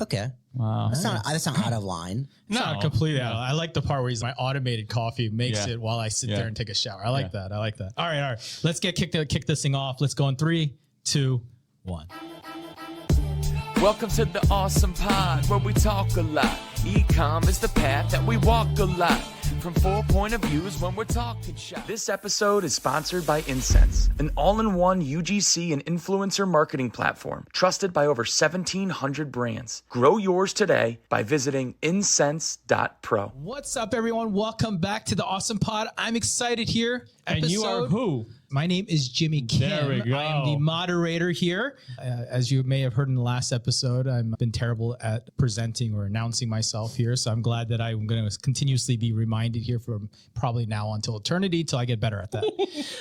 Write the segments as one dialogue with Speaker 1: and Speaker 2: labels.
Speaker 1: Okay.
Speaker 2: Wow.
Speaker 1: That's not out of line.
Speaker 3: It's not completely out. I like the part where my automated coffee makes it while I sit there and take a shower. I like that. I like that. All right. Let's kick this thing off. Let's go in 3, 2, 1.
Speaker 4: Welcome to the ASOM Pod, where we talk a lot. E-com is the path that we walk a lot. From 4 point of views when we're talking shop. This episode is sponsored by Incense, an all-in-one UGC and influencer marketing platform trusted by over 1,700 brands. Grow yours today by visiting incense.pro.
Speaker 3: What's up, everyone? Welcome back to the ASOM Pod. I'm excited here.
Speaker 2: And you are who?
Speaker 3: My name is Jimmy Kim.
Speaker 2: There we go.
Speaker 3: I am the moderator here. As you may have heard in the last episode, I've been terrible at presenting or announcing myself here. So I'm glad that I'm going to continuously be reminded here from probably now until eternity till I get better at that.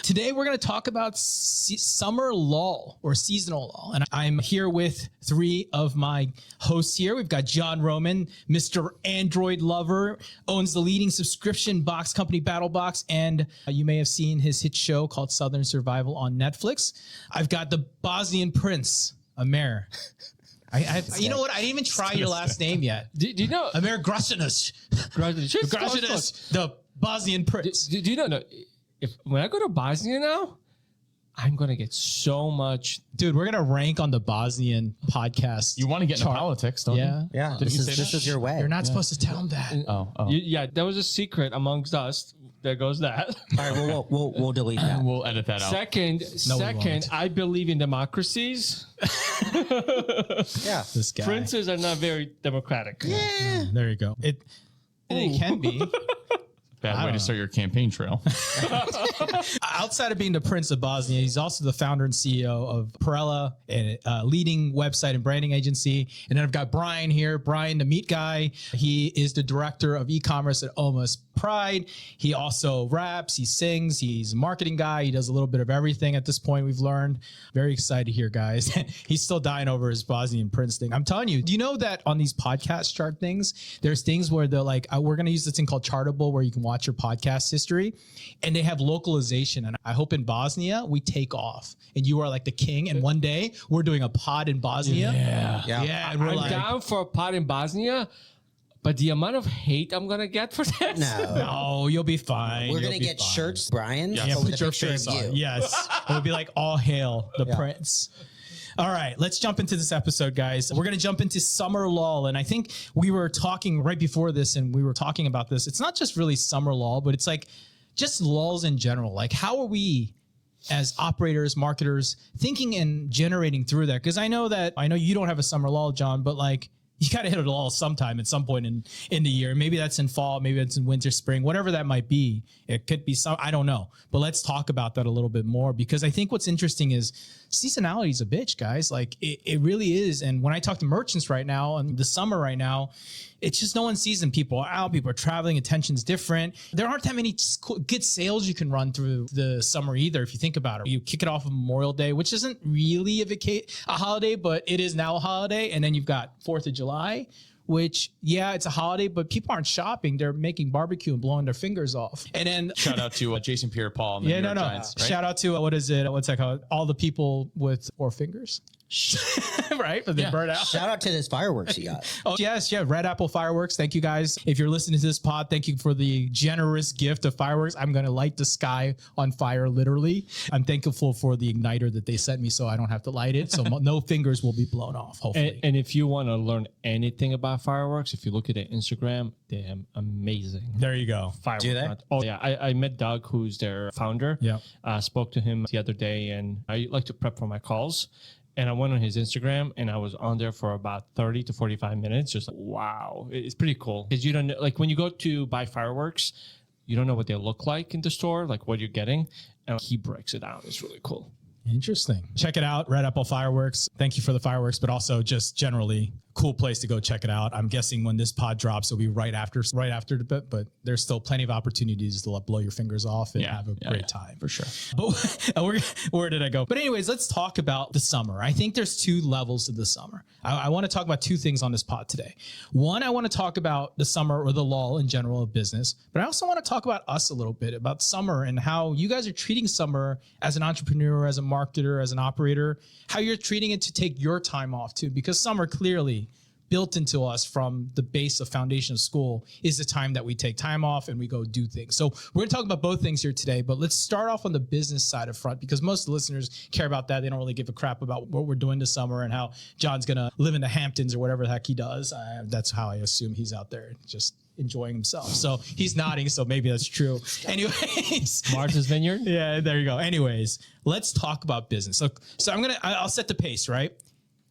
Speaker 3: Today, we're going to talk about summer lull or seasonal lull. And I'm here with 3 of my hosts here. We've got John Roman, Mr. Android lover, owns the leading subscription box company BattlBox. And you may have seen his hit show called Southern Survival on Netflix. I've got the Bosnian Prince, Amer. You know what? I didn't even try your last name yet.
Speaker 2: Do you know
Speaker 3: Amer Grozdanic? The Bosnian Prince.
Speaker 2: Do you know? When I go to Bosnia now, I'm gonna get so much.
Speaker 3: Dude, we're gonna rank on the Bosnian podcast.
Speaker 2: You want to get into politics, don't you?
Speaker 1: Yeah. This is your way.
Speaker 3: You're not supposed to tell him that.
Speaker 2: Yeah, that was a secret amongst us. There goes that.
Speaker 1: All right, we'll delete that.
Speaker 2: We'll edit that out. Second, I believe in democracies.
Speaker 1: Yeah.
Speaker 3: This guy.
Speaker 2: Princes are not very democratic.
Speaker 1: Yeah.
Speaker 3: There you go. It can be.
Speaker 5: Bad way to start your campaign trail.
Speaker 3: Outside of being the Prince of Bosnia, he's also the founder and CEO of Praella, a leading website and branding agency. And then I've got Bryan here. Bryan, the meat guy. He is the director of eCommerce at Almost Pride. He also raps, he sings, he's a marketing guy. He does a little bit of everything at this point, we've learned. Very excited here, guys. He's still dying over his Bosnian Prince thing. I'm telling you, do you know that on these podcast chart things, there's things where they're like, we're going to use this thing called Chartable where you can watch your podcast history, and they have localization. And I hope in Bosnia we take off and you are like the king, and one day we're doing a pod in Bosnia.
Speaker 2: Yeah.
Speaker 3: And we're
Speaker 2: I'm down for a pod in Bosnia, but the amount of hate I'm gonna get for that.
Speaker 3: No, you'll be fine.
Speaker 1: We're gonna get shirts, Bryan.
Speaker 3: Yeah,
Speaker 1: with
Speaker 3: put your face on. Yes, it would be like all hail the Prince. All right, let's jump into this episode, guys. We're going to jump into summer lull. And I think we were talking right before this, and we were talking about this. It's not just really summer lull, but it's like just lulls in general. Like, how are we as operators, marketers, thinking and generating through that? Because I know you don't have a summer lull, John, but like, you got to hit a lull sometime at some point in the year. Maybe that's in fall, maybe it's in winter, spring, whatever that might be. It could be I don't know. But let's talk about that a little bit more, because I think what's interesting is seasonality is a bitch, guys. Like it really is. And when I talk to merchants right now and the summer right now, it's just no one's season. People are out, people are traveling, attention's different. There aren't that many good sales you can run through the summer either, if you think about it. You kick it off on Memorial Day, which isn't really a holiday, but it is now a holiday. And then you've got 4th of July, which, it's a holiday, but people aren't shopping. They're making barbecue and blowing their fingers off. And then
Speaker 5: shout out to Jason Pierre-Paul and the New York Giants. Right?
Speaker 3: Shout out to, what's that called? All the people with 4 fingers. Right? But they burn out.
Speaker 1: Shout out to this fireworks you got.
Speaker 3: Oh, yes. Yeah. Red Apple fireworks. Thank you, guys. If you're listening to this pod, thank you for the generous gift of fireworks. I'm going to light the sky on fire, literally. I'm thankful for the igniter that they sent me so I don't have to light it. So no fingers will be blown off, hopefully.
Speaker 2: And if you want to learn anything about fireworks, if you look at their Instagram, they're amazing.
Speaker 3: There you go.
Speaker 2: Fireworks.
Speaker 1: Do they?
Speaker 2: Oh, yeah. I met Doug, who's their founder.
Speaker 3: Yeah.
Speaker 2: Spoke to him the other day, and I like to prep for my calls. And I went on his Instagram, and I was on there for about 30 to 45 minutes. Just like, wow, it's pretty cool. Because you don't know, like when you go to buy fireworks, you don't know what they look like in the store, like what you're getting. And he breaks it down. It's really cool.
Speaker 3: Interesting. Check it out. Red Apple Fireworks. Thank you for the fireworks, but also just generally cool place to go check it out. I'm guessing when this pod drops, it'll be right after the bit, but there's still plenty of opportunities to blow your fingers off and have a great time.
Speaker 5: For sure.
Speaker 3: But where did I go? But anyways, let's talk about the summer. I think there's two levels of the summer. I want to talk about two things on this pod today. One, I want to talk about the summer or the lull in general of business, but I also want to talk about us a little bit, about summer and how you guys are treating summer as an entrepreneur, as a marketer, as an operator, how you're treating it to take your time off too, because summer clearly built into us from the base of foundation of school is the time that we take time off and we go do things. So we're going to talk about both things here today, but let's start off on the business side of front because most listeners care about that. They don't really give a crap about what we're doing this summer and how John's going to live in the Hamptons or whatever the heck he does. That's how I assume he's out there just enjoying himself. So he's nodding, so maybe that's true. Anyways.
Speaker 2: Martha's Vineyard?
Speaker 3: Yeah, there you go. Anyways, let's talk about business. So I'll set the pace, right?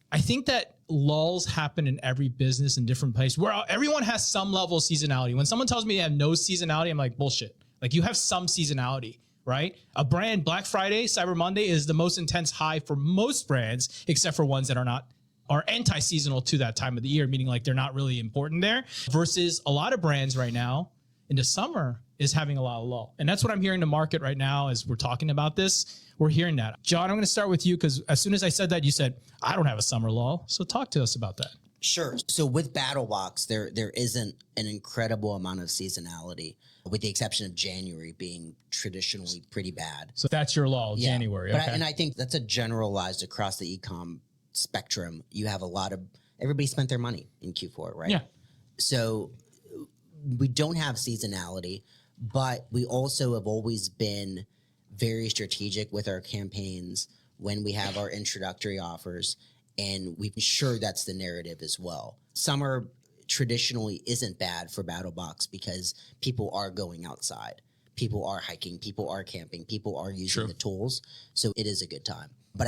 Speaker 3: I think that lulls happen in every business in different places where everyone has some level of seasonality. When someone tells me they have no seasonality, I'm like, bullshit. Like you have some seasonality, right? A brand, Black Friday, Cyber Monday is the most intense high for most brands, except for ones that are anti-seasonal to that time of the year, meaning like they're not really important there, versus a lot of brands right now in the summer is having a lot of lull. And that's what I'm hearing in the market right now as we're talking about this. We're hearing that. John, I'm going to start with you because as soon as I said that, you said, I don't have a summer lull. So talk to us about that.
Speaker 1: Sure. So with BattlBox, there isn't an incredible amount of seasonality, with the exception of January being traditionally pretty bad.
Speaker 3: So that's your lull,
Speaker 1: Yeah.
Speaker 3: January.
Speaker 1: But
Speaker 3: Okay.
Speaker 1: I think that's a generalized across the e-com spectrum. You have everybody spent their money in Q4, right?
Speaker 5: Yeah.
Speaker 1: So we don't have seasonality, but we also have always been very strategic with our campaigns when we have our introductory offers, and we've ensured that's the narrative as well. Summer traditionally isn't bad for BattlBox because people are going outside. People are hiking, people are camping, people are using the tools. So it is a good time. But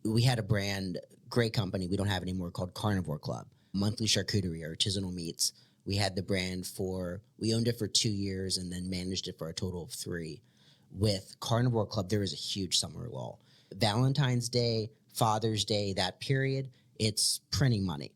Speaker 1: we had a brand, great company, we don't have anymore, called Carnivore Club, monthly charcuterie, artisanal meats. We had the brand we owned it for 2 years and then managed it for a total of 3. With Carnivore Club, there was a huge summer lull. Valentine's Day, Father's Day, that period, it's printing money.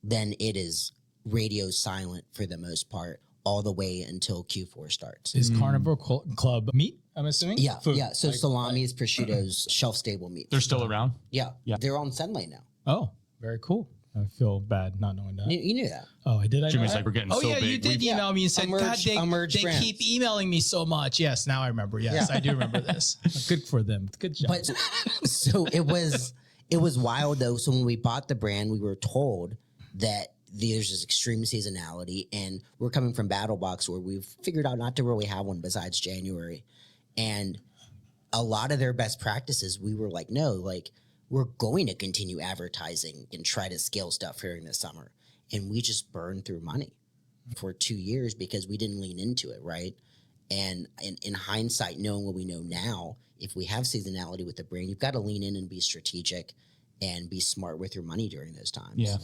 Speaker 1: Then it is radio silent for the most part, all the way until Q4 starts.
Speaker 3: Is Carnivore Club meat, I'm assuming?
Speaker 1: Yeah,
Speaker 3: Food.
Speaker 1: yeah. So salamis, prosciuttos, shelf-stable meats.
Speaker 5: They're still around.
Speaker 1: Yeah,
Speaker 5: Yeah.
Speaker 1: they're on Sendlane now.
Speaker 3: Oh, very cool. I feel bad not knowing that.
Speaker 1: You knew that.
Speaker 3: Oh, I did.
Speaker 5: Jimmy's like, we're getting so
Speaker 3: yeah,
Speaker 5: big.
Speaker 3: you did
Speaker 5: We've-
Speaker 3: email me and said, God, they
Speaker 1: Emerge
Speaker 3: keep
Speaker 1: brands.
Speaker 3: emailing me so much. Yes, now I remember. Yes, I do remember this. Good for them. Good job.
Speaker 1: But so it was wild though. So when we bought the brand, we were told that there's this extreme seasonality, and we're coming from BattlBox where we've figured out not to really have one besides January. And a lot of their best practices, we were like, no, like we're going to continue advertising and try to scale stuff during the summer. And we just burned through money for 2 years because we didn't lean into it, right? And in hindsight, knowing what we know now, if we have seasonality with the brand, you've got to lean in and be strategic and be smart with your money during those times.
Speaker 5: Yeah.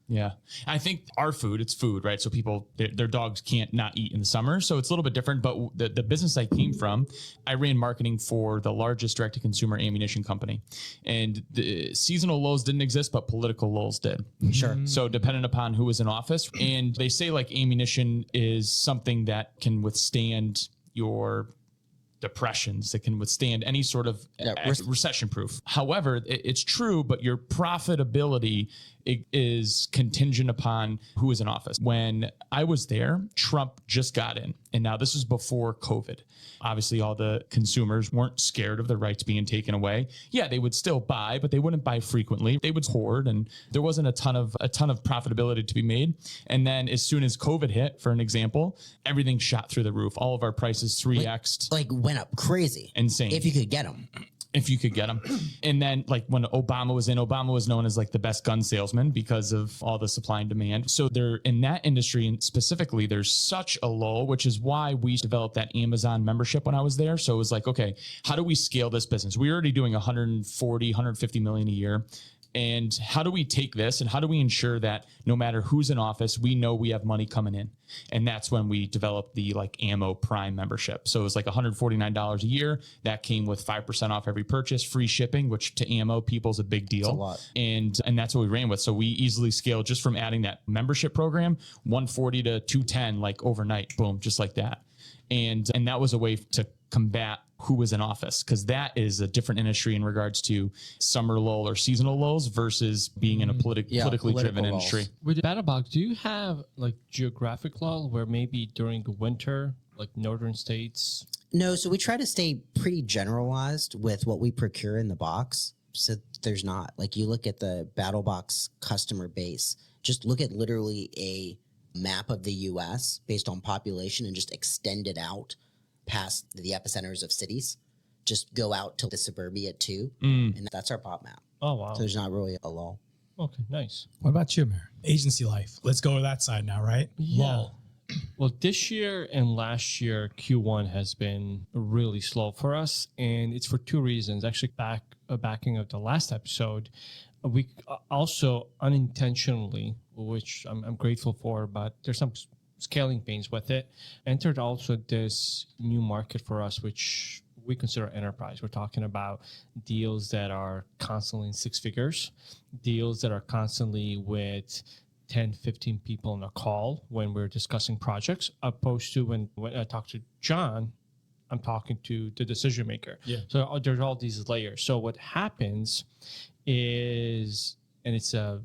Speaker 5: Yeah. I think our food, it's food, right? So people, their dogs can't not eat in the summer. So it's a little bit different. But the business I came from, I ran marketing for the largest direct-to-consumer ammunition company. And the seasonal lulls didn't exist, but political lulls did.
Speaker 1: Sure.
Speaker 5: So dependent upon who was in office. And they say like ammunition is something that can withstand your depressions, that can withstand any sort of recession proof. However, it's true, but your profitability is contingent upon who is in office. When I was there, Trump just got in. And now this is before COVID. Obviously, all the consumers weren't scared of their rights being taken away. Yeah, they would still buy, but they wouldn't buy frequently. They would hoard, and there wasn't a ton of profitability to be made. And then as soon as COVID hit, for an example, everything shot through the roof. All of our prices 3x'd.
Speaker 1: Like went up crazy.
Speaker 5: Insane.
Speaker 1: If you could get them.
Speaker 5: If you could get them. And then like when Obama was in, Obama was known as like the best gun salesman because of all the supply and demand. So they're in that industry, and specifically there's such a lull, which is why we developed that Amazon membership when I was there. So it was like, okay, how do we scale this business? We're already doing 140, 150 million a year. And how do we take this and how do we ensure that no matter who's in office, we know we have money coming in? And that's when we developed the like Ammo Prime membership. So it was like $149 a year. That came with 5% off every purchase, free shipping, which to Ammo people is a big deal.
Speaker 1: That's a lot.
Speaker 5: And that's what we ran with. So we easily scaled just from adding that membership program, 140 to 210, like overnight, boom, just like that. And that was a way to combat who was in office, because that is a different industry in regards to summer lull or seasonal lulls versus being in a politically driven
Speaker 1: lulls.
Speaker 5: industry.
Speaker 2: With BattlBox, do you have like geographic lull where maybe during the winter, like northern states?
Speaker 1: No, so we try to stay pretty generalized with what we procure in the box. So there's not. Like, you look at the BattlBox customer base, just look at literally a map of the US based on population and just extend it out past the epicenters of cities. Just go out to the suburbia too. And that's our pop map.
Speaker 2: Oh, wow.
Speaker 1: So there's not really a lull.
Speaker 2: Okay, nice.
Speaker 3: What about you, Amer? Agency life. Let's go to that side now, right?
Speaker 2: Yeah.
Speaker 3: Lull.
Speaker 2: Well, this year and last year, Q1 has been really slow for us. And it's for two reasons. Actually, backing of the last episode, we also unintentionally, which I'm grateful for, but there's some scaling pains with it, entered also this new market for us, which we consider enterprise. We're talking about deals that are constantly in six figures, deals that are constantly with 10, 15 people on a call when we're discussing projects, opposed to when I talk to John, I'm talking to the decision maker.
Speaker 3: Yeah.
Speaker 2: So there's all these layers. So what happens is, and it's a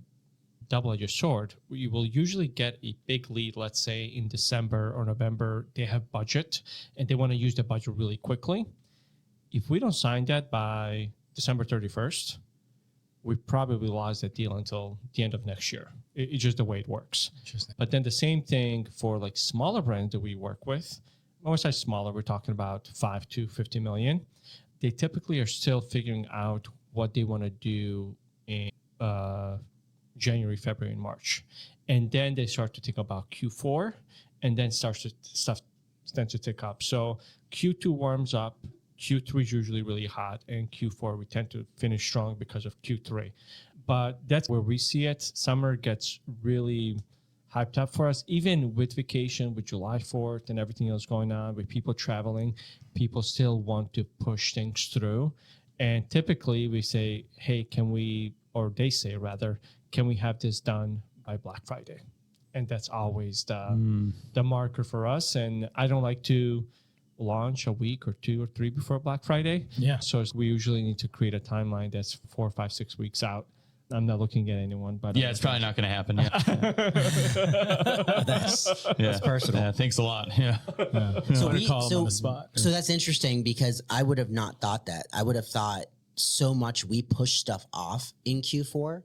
Speaker 2: double-edged sword, you will usually get a big lead, let's say in December or November, they have budget and they want to use the budget really quickly. If we don't sign that by December 31st, we probably lost that deal until the end of next year. It's just the way it works.
Speaker 3: Interesting.
Speaker 2: But then the same thing for like smaller brands that we work with. When I say smaller, we're talking about 5 to 50 million. They typically are still figuring out what they want to do in January, February, and March. And then they start to think about Q4, and then stuff tends to tick up. So Q2 warms up, Q3 is usually really hot, and Q4 we tend to finish strong because of Q3. But that's where we see it. Summer gets really hyped up for us, even with vacation, with July 4th and everything else going on, with people traveling, people still want to push things through. And typically we say, hey, can we, or they say rather, can we have this done by Black Friday? And that's always the marker for us. And I don't like to launch a week or 2 or 3 before Black Friday.
Speaker 3: Yeah.
Speaker 2: So we usually need to create a timeline that's 4, 5, 6 weeks out. I'm not looking at anyone, but
Speaker 5: Yeah, it's probably not going to happen.
Speaker 1: That's personal.
Speaker 5: Yeah, thanks a lot. Yeah.
Speaker 1: So that's interesting, because I would have not thought that. I would have thought so much we push stuff off in Q4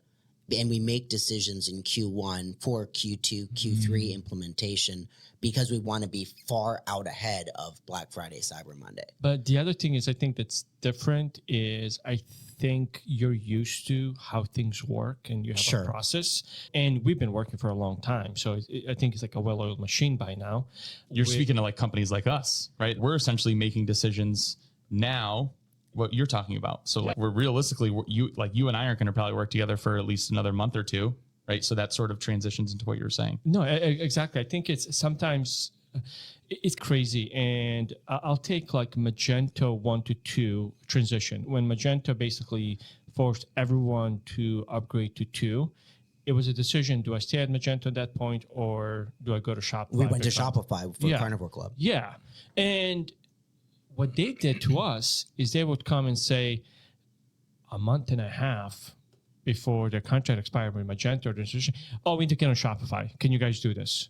Speaker 1: and we make decisions in Q1 for Q2, Q3 implementation, because we want to be far out ahead of Black Friday, Cyber Monday.
Speaker 2: But the other thing is, I think that's different is I think you're used to how things work and you have a process. And we've been working for a long time. So I think it's like a well-oiled machine by now.
Speaker 5: You're speaking to like companies like us, right? We're essentially making decisions now, what you're talking about. So like we're realistically, you and I aren't going to probably work together for at least another month or two, right? So that sort of transitions into what you're saying.
Speaker 2: No, exactly. I think it's sometimes it's crazy. And I'll take like Magento 1 to 2 transition. When Magento basically forced everyone to upgrade to 2, it was a decision. Do I stay at Magento at that point, or do I go to Shopify?
Speaker 1: We went to Shopify for Carnivore Club.
Speaker 2: Yeah. And what they did to us is they would come and say a month and a half before their contract expired with Magento or decision, oh, we need to get on Shopify. Can you guys do this?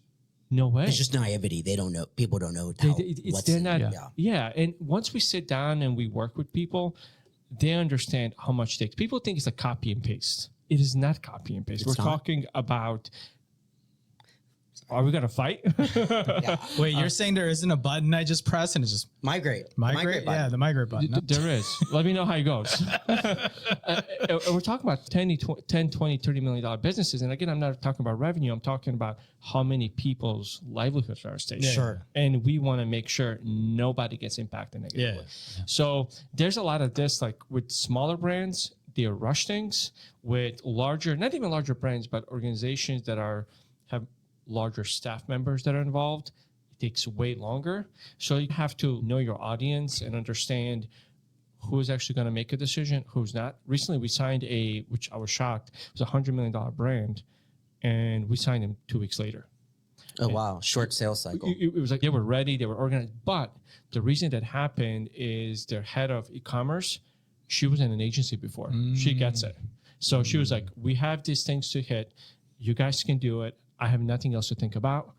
Speaker 2: No way.
Speaker 1: It's just naivety. They don't know. People don't know
Speaker 2: Yeah. And once we sit down and we work with people, they understand how much it takes. People think it's a copy and paste. It is not copy and paste. We're talking about, are we going to fight?
Speaker 3: Wait, you're saying there isn't a button I just press and it's just
Speaker 1: migrate?
Speaker 3: Migrate button. Yeah, the migrate button.
Speaker 2: There is. Let me know how it goes. We're talking about 10, 20, $30 million businesses. And again, I'm not talking about revenue. I'm talking about how many people's livelihoods are at stake.
Speaker 1: Sure.
Speaker 2: And we want to make sure nobody gets impacted negatively. Yeah. So there's a lot of this, like with smaller brands, they rush things. With larger, not even larger brands, but organizations that have larger staff members that are involved, it takes way longer. So you have to know your audience and understand who is actually going to make a decision, who's not. Recently, we signed which I was shocked, it was a $100 million brand, and we signed them 2 weeks later.
Speaker 1: Oh, wow. Short sales cycle.
Speaker 2: It was like they were ready, they were organized. But the reason that happened is their head of e-commerce, she was in an agency before. She gets it. So she was like, we have these things to hit. You guys can do it. I have nothing else to think about.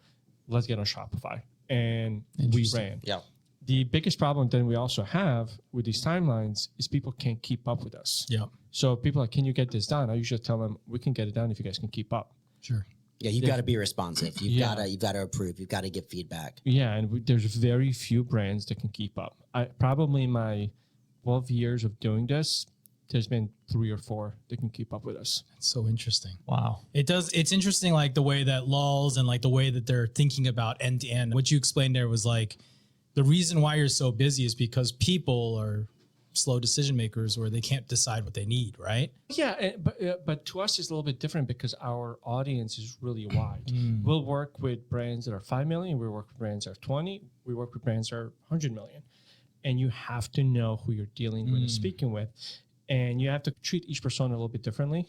Speaker 2: Let's get on Shopify. And we ran.
Speaker 1: Yeah.
Speaker 2: The biggest problem then we also have with these timelines is people can't keep up with us.
Speaker 3: Yeah.
Speaker 2: So people are like, can you get this done? I usually tell them, we can get it done if you guys can keep up.
Speaker 3: Sure.
Speaker 1: Yeah, you've got to be responsive. You've got to approve. You've got to give feedback.
Speaker 2: Yeah, and there's very few brands that can keep up. Probably in my 12 years of doing this, there's been 3 or 4 that can keep up with us.
Speaker 3: That's so interesting.
Speaker 5: Wow.
Speaker 3: It's interesting, like the way that Lulls and like the way that they're thinking about end to end. What you explained there was like, the reason why you're so busy is because people are slow decision makers where they can't decide what they need, right?
Speaker 2: Yeah, but to us it's a little bit different because our audience is really wide. We'll work with brands that are 5 million. We work with brands that are 20. We work with brands that are 100 million. And you have to know who you're dealing with and speaking with. And you have to treat each persona a little bit differently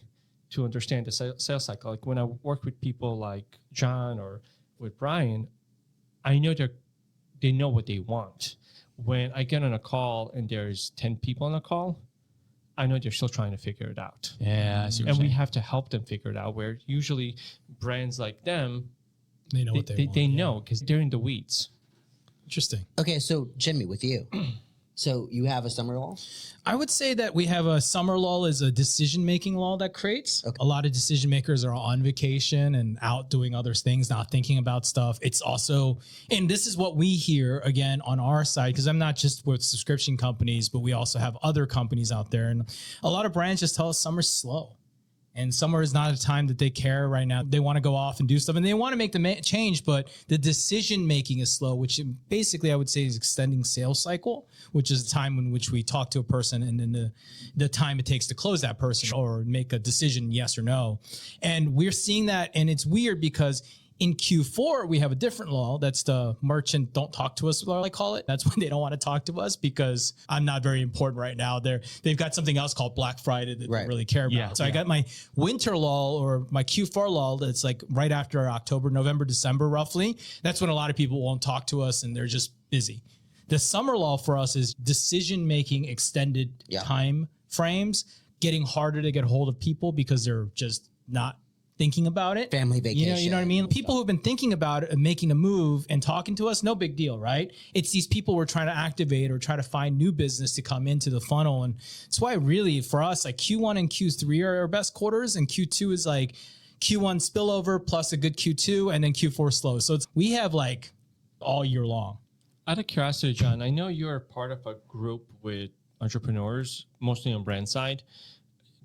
Speaker 2: to understand the sales cycle. Like when I work with people like John or with Bryan, I know they know what they want. When I get on a call and there's 10 people on a call, I know they're still trying to figure it out.
Speaker 5: Yeah.
Speaker 2: And we have to help them figure it out, where usually brands like them,
Speaker 3: They know what they want.
Speaker 2: They know because they're in the weeds.
Speaker 3: Interesting.
Speaker 1: Okay, so Jimmy, with you. So you have a summer lull?
Speaker 3: I would say that we have a summer lull is a decision-making lull that creates. Okay. A lot of decision makers are on vacation and out doing other things, not thinking about stuff. It's also, and this is what we hear again on our side, because I'm not just with subscription companies, but we also have other companies out there. And a lot of brands just tell us summer's slow. And summer is not a time that they care right now. They want to go off and do stuff and they want to make the change, but the decision making is slow, which basically I would say is extending sales cycle, which is the time in which we talk to a person and then the time it takes to close that person or make a decision, yes or no. And we're seeing that. And it's weird because in Q4, we have a different lull. That's the merchant don't talk to us lull, I call it. That's when they don't want to talk to us because I'm not very important right now. They've got something else called Black Friday that they really care about.
Speaker 5: Yeah,
Speaker 3: so I got my winter lull or my Q4 lull that's like right after October, November, December, roughly. That's when a lot of people won't talk to us and they're just busy. The summer lull for us is decision-making extended time frames, getting harder to get hold of people because they're just not thinking about it.
Speaker 1: Family vacation.
Speaker 3: You know what I mean? People who've been thinking about it and making a move and talking to us, no big deal, right? It's these people we're trying to activate or try to find new business to come into the funnel. And that's why really for us, like Q1 and Q3 are our best quarters and Q2 is like Q1 spillover plus a good Q2 and then Q4 slow. So we have like all year long.
Speaker 2: Out of curiosity, John, I know you're part of a group with entrepreneurs, mostly on brand side.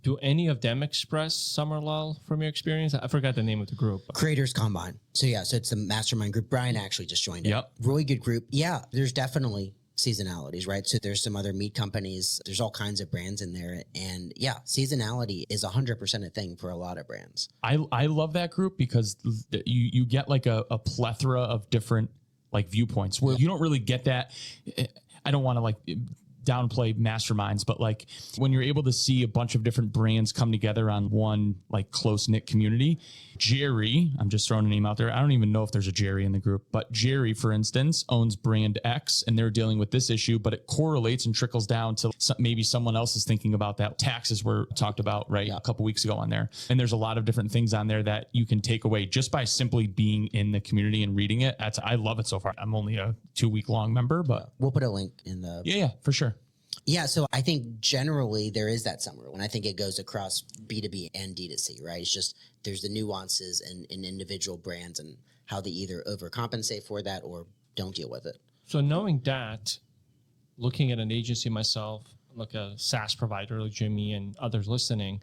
Speaker 2: Do any of them express summer lull from your experience? I forgot the name of the group.
Speaker 1: Creators Combine. So it's a mastermind group. Bryan actually just joined it.
Speaker 5: Yep.
Speaker 1: Really good group. Yeah, there's definitely seasonalities, right? So there's some other meat companies. There's all kinds of brands in there. And yeah, seasonality is 100% a thing for a lot of brands.
Speaker 5: I love that group because you get like a plethora of different like viewpoints where you don't really get that. I don't want to like downplay masterminds, but like when you're able to see a bunch of different brands come together on one like close-knit community. Jerry, I'm just throwing a name out there. I don't even know if there's a Jerry in the group, but Jerry, for instance, owns brand X and they're dealing with this issue, but it correlates and trickles down to maybe someone else is thinking about that. Taxes were talked about, right? A couple weeks ago on there. And there's a lot of different things on there that you can take away just by simply being in the community and reading it. I love it so far. I'm only a 2-week-long member, but
Speaker 1: we'll put a link in the...
Speaker 5: Yeah, for sure.
Speaker 1: Yeah, so I think generally there is that summer when I think it goes across B2B and D2C, right? It's just there's the nuances in individual brands and how they either overcompensate for that or don't deal with it.
Speaker 2: So knowing that, looking at an agency myself, like a SaaS provider like Jimmy and others listening,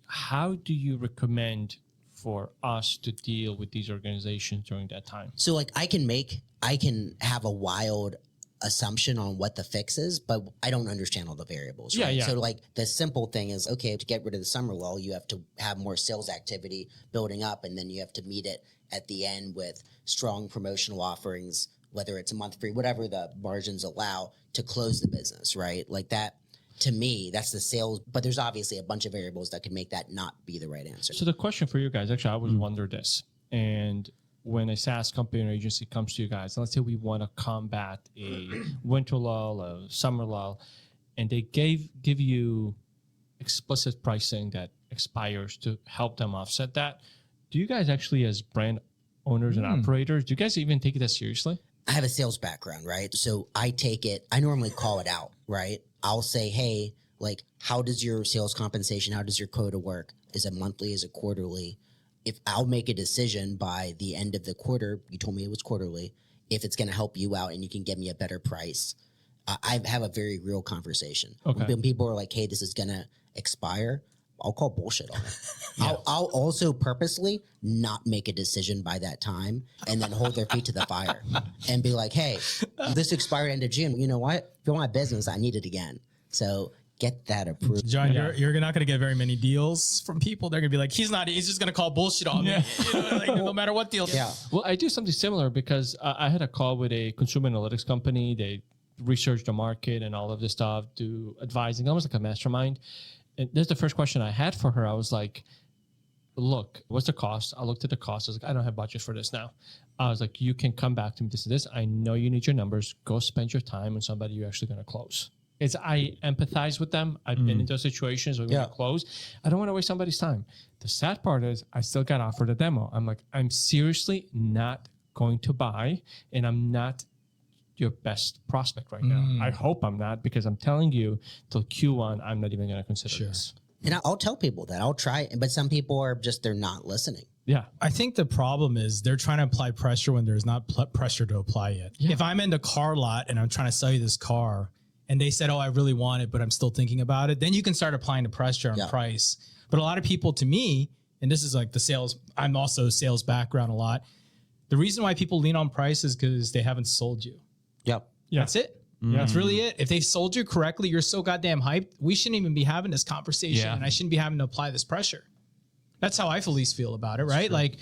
Speaker 2: how do you recommend for us to deal with these organizations during that time?
Speaker 1: So like I can have a wild assumption on what the fix is, but I don't understand all the variables. Right?
Speaker 2: Yeah.
Speaker 1: So like the simple thing is, okay, to get rid of the summer lull, you have to have more sales activity building up, and then you have to meet it at the end with strong promotional offerings, whether it's a month free, whatever the margins allow to close the business, right? Like that, to me, that's the sales, but there's obviously a bunch of variables that can make that not be the right answer.
Speaker 2: So the question for you guys, actually, I always wonder this, and when a SaaS company or agency comes to you guys, let's say we want to combat a winter lull, a summer lull, and they give you explicit pricing that expires to help them offset that. Do you guys actually, as brand owners and operators, do you guys even take it as seriously?
Speaker 1: I have a sales background, right? So I normally call it out, right? I'll say, hey, Like, how does your sales compensation, how does your quota work? Is it monthly? Is it quarterly? If I'll make a decision by the end of the quarter, you told me it was quarterly, if it's going to help you out and you can get me a better price. I have a very real conversation.
Speaker 2: Okay.
Speaker 1: When people are like, hey, this is going to expire, I'll call bullshit on it. I'll also purposely not make a decision by that time and then hold their feet to the fire and be like, hey, this expired end of June. You know what? For my business, I need it again. So get that approved.
Speaker 3: John, you're not going to get very many deals from people. They're going to be like, he's just going to call bullshit on me. You know, like, no matter what deal.
Speaker 1: Yeah.
Speaker 2: Well, I do something similar because I had a call with a consumer analytics company. They research the market and all of this stuff, do advising, almost like a mastermind. And that's the first question I had for her. I was like, look, what's the cost? I looked at the cost. I was like, I don't have budget for this now. I was like, you can come back to me. This is this. I know you need your numbers. Go spend your time on somebody you're actually going to close. It's I empathize with them. I've been in those situations where we're going to close. I don't want to waste somebody's time. The sad part is I still got offered a demo. I'm like, I'm seriously not going to buy, and I'm not your best prospect right now. I hope I'm not, because I'm telling you till Q1, I'm not even going to consider this.
Speaker 1: And I'll tell people that. I'll try, but some people are just, they're not listening.
Speaker 2: Yeah.
Speaker 3: I think the problem is they're trying to apply pressure when there's not pressure to apply it. Yeah. If I'm in the car lot and I'm trying to sell you this car and they said, oh, I really want it, but I'm still thinking about it, then you can start applying the pressure on price. But a lot of people, to me, and this is like the sales, I'm also sales background a lot. The reason why people lean on price is because they haven't sold you.
Speaker 1: Yep.
Speaker 2: Yeah.
Speaker 3: That's it. That's really it. If they've sold you correctly, you're so goddamn hyped. We shouldn't even be having this conversation, and I shouldn't be having to apply this pressure. That's how I at least feel about it, right? Like,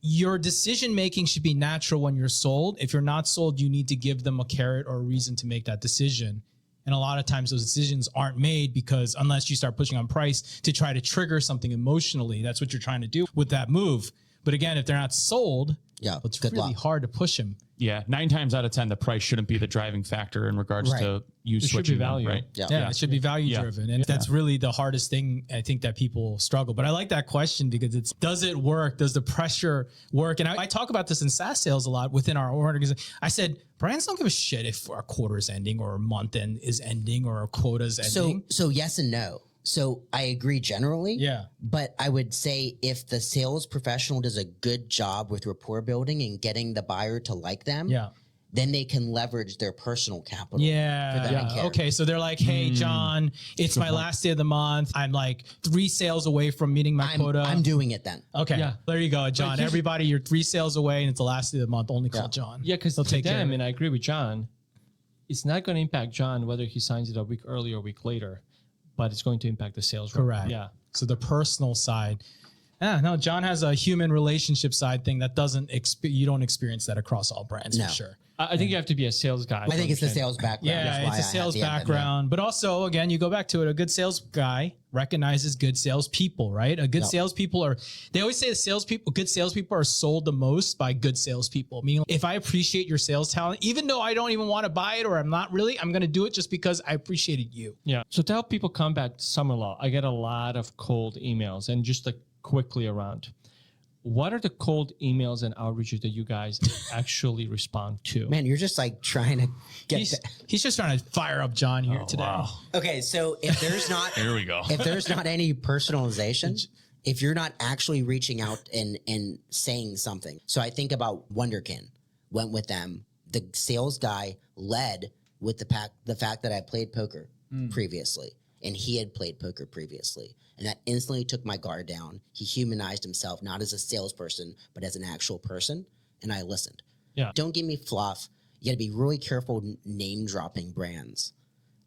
Speaker 3: your decision making should be natural when you're sold. If you're not sold, you need to give them a carrot or a reason to make that decision. And a lot of times those decisions aren't made because unless you start pushing on price to try to trigger something emotionally, that's what you're trying to do with that move. But again, if they're not sold, it's really hard to push them.
Speaker 5: Yeah, 9 times out of 10, the price shouldn't be the driving factor in regards to you switching value, right?
Speaker 3: Yeah, it should be value driven, and that's really the hardest thing I think that people struggle. But I like that question because it's, does it work? Does the pressure work? And I talk about this in SaaS sales a lot within our organization. I said, brands don't give a shit if our quarter is ending or a month end is ending or a quota is ending.
Speaker 1: So yes and no. So I agree generally.
Speaker 3: Yeah.
Speaker 1: But I would say if the sales professional does a good job with rapport building and getting the buyer to like them, then they can leverage their personal capital.
Speaker 3: Okay. So they're like, hey, John, it's my last day of the month. I'm like 3 sales away from meeting my quota.
Speaker 1: I'm doing it then.
Speaker 3: Okay. Yeah. There you go, John. Everybody, you're 3 sales away and it's the last day of the month. Only call John.
Speaker 2: Yeah, because to them, and I agree with John, it's not going to impact John whether he signs it a week early or a week later, but it's going to impact the sales.
Speaker 3: Correct. Yeah. So the personal side. No, John has a human relationship side thing that you don't experience that across all brands for sure.
Speaker 2: I think you have to be a sales guy.
Speaker 1: I think it's the sales background.
Speaker 3: Yeah, it's a sales background. But also, again, you go back to it, a good sales guy recognizes good salespeople, right? A good salespeople they always say good salespeople are sold the most by good salespeople. Meaning, if I appreciate your sales talent, even though I don't even want to buy it or I'm going to do it just because I appreciated you.
Speaker 2: Yeah. So to help people combat summer lull, I get a lot of cold emails and just like quickly around. What are the cold emails and outreaches that you guys actually respond to?
Speaker 1: Man, you're just like trying to get.
Speaker 3: He's just trying to fire up John here today.
Speaker 5: Wow.
Speaker 1: Okay, so if there's not
Speaker 5: Here we go.
Speaker 1: If there's not any personalization, if you're not actually reaching out and saying something, so I think about Wonderkin. Went with them. The sales guy led with the fact that I played poker previously, and he had played poker previously. And that instantly took my guard down. He humanized himself, not as a salesperson, but as an actual person. And I listened.
Speaker 2: Yeah.
Speaker 1: Don't give me fluff. You got to be really careful name dropping brands.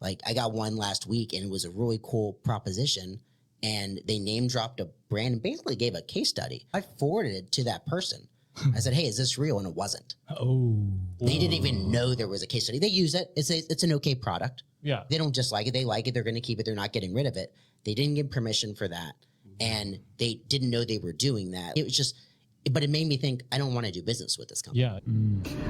Speaker 1: Like I got one last week and it was a really cool proposition. And they name dropped a brand and basically gave a case study. I forwarded it to that person. I said, hey, is this real? And it wasn't.
Speaker 3: Oh.
Speaker 1: They didn't even know there was a case study. They use it. It's an okay product.
Speaker 2: Yeah.
Speaker 1: They don't dislike it. They like it. They're going to keep it. They're not getting rid of it. They didn't get permission for that. And they didn't know they were doing that. It was just, but it made me think, I don't want to do business with this company.
Speaker 2: Yeah.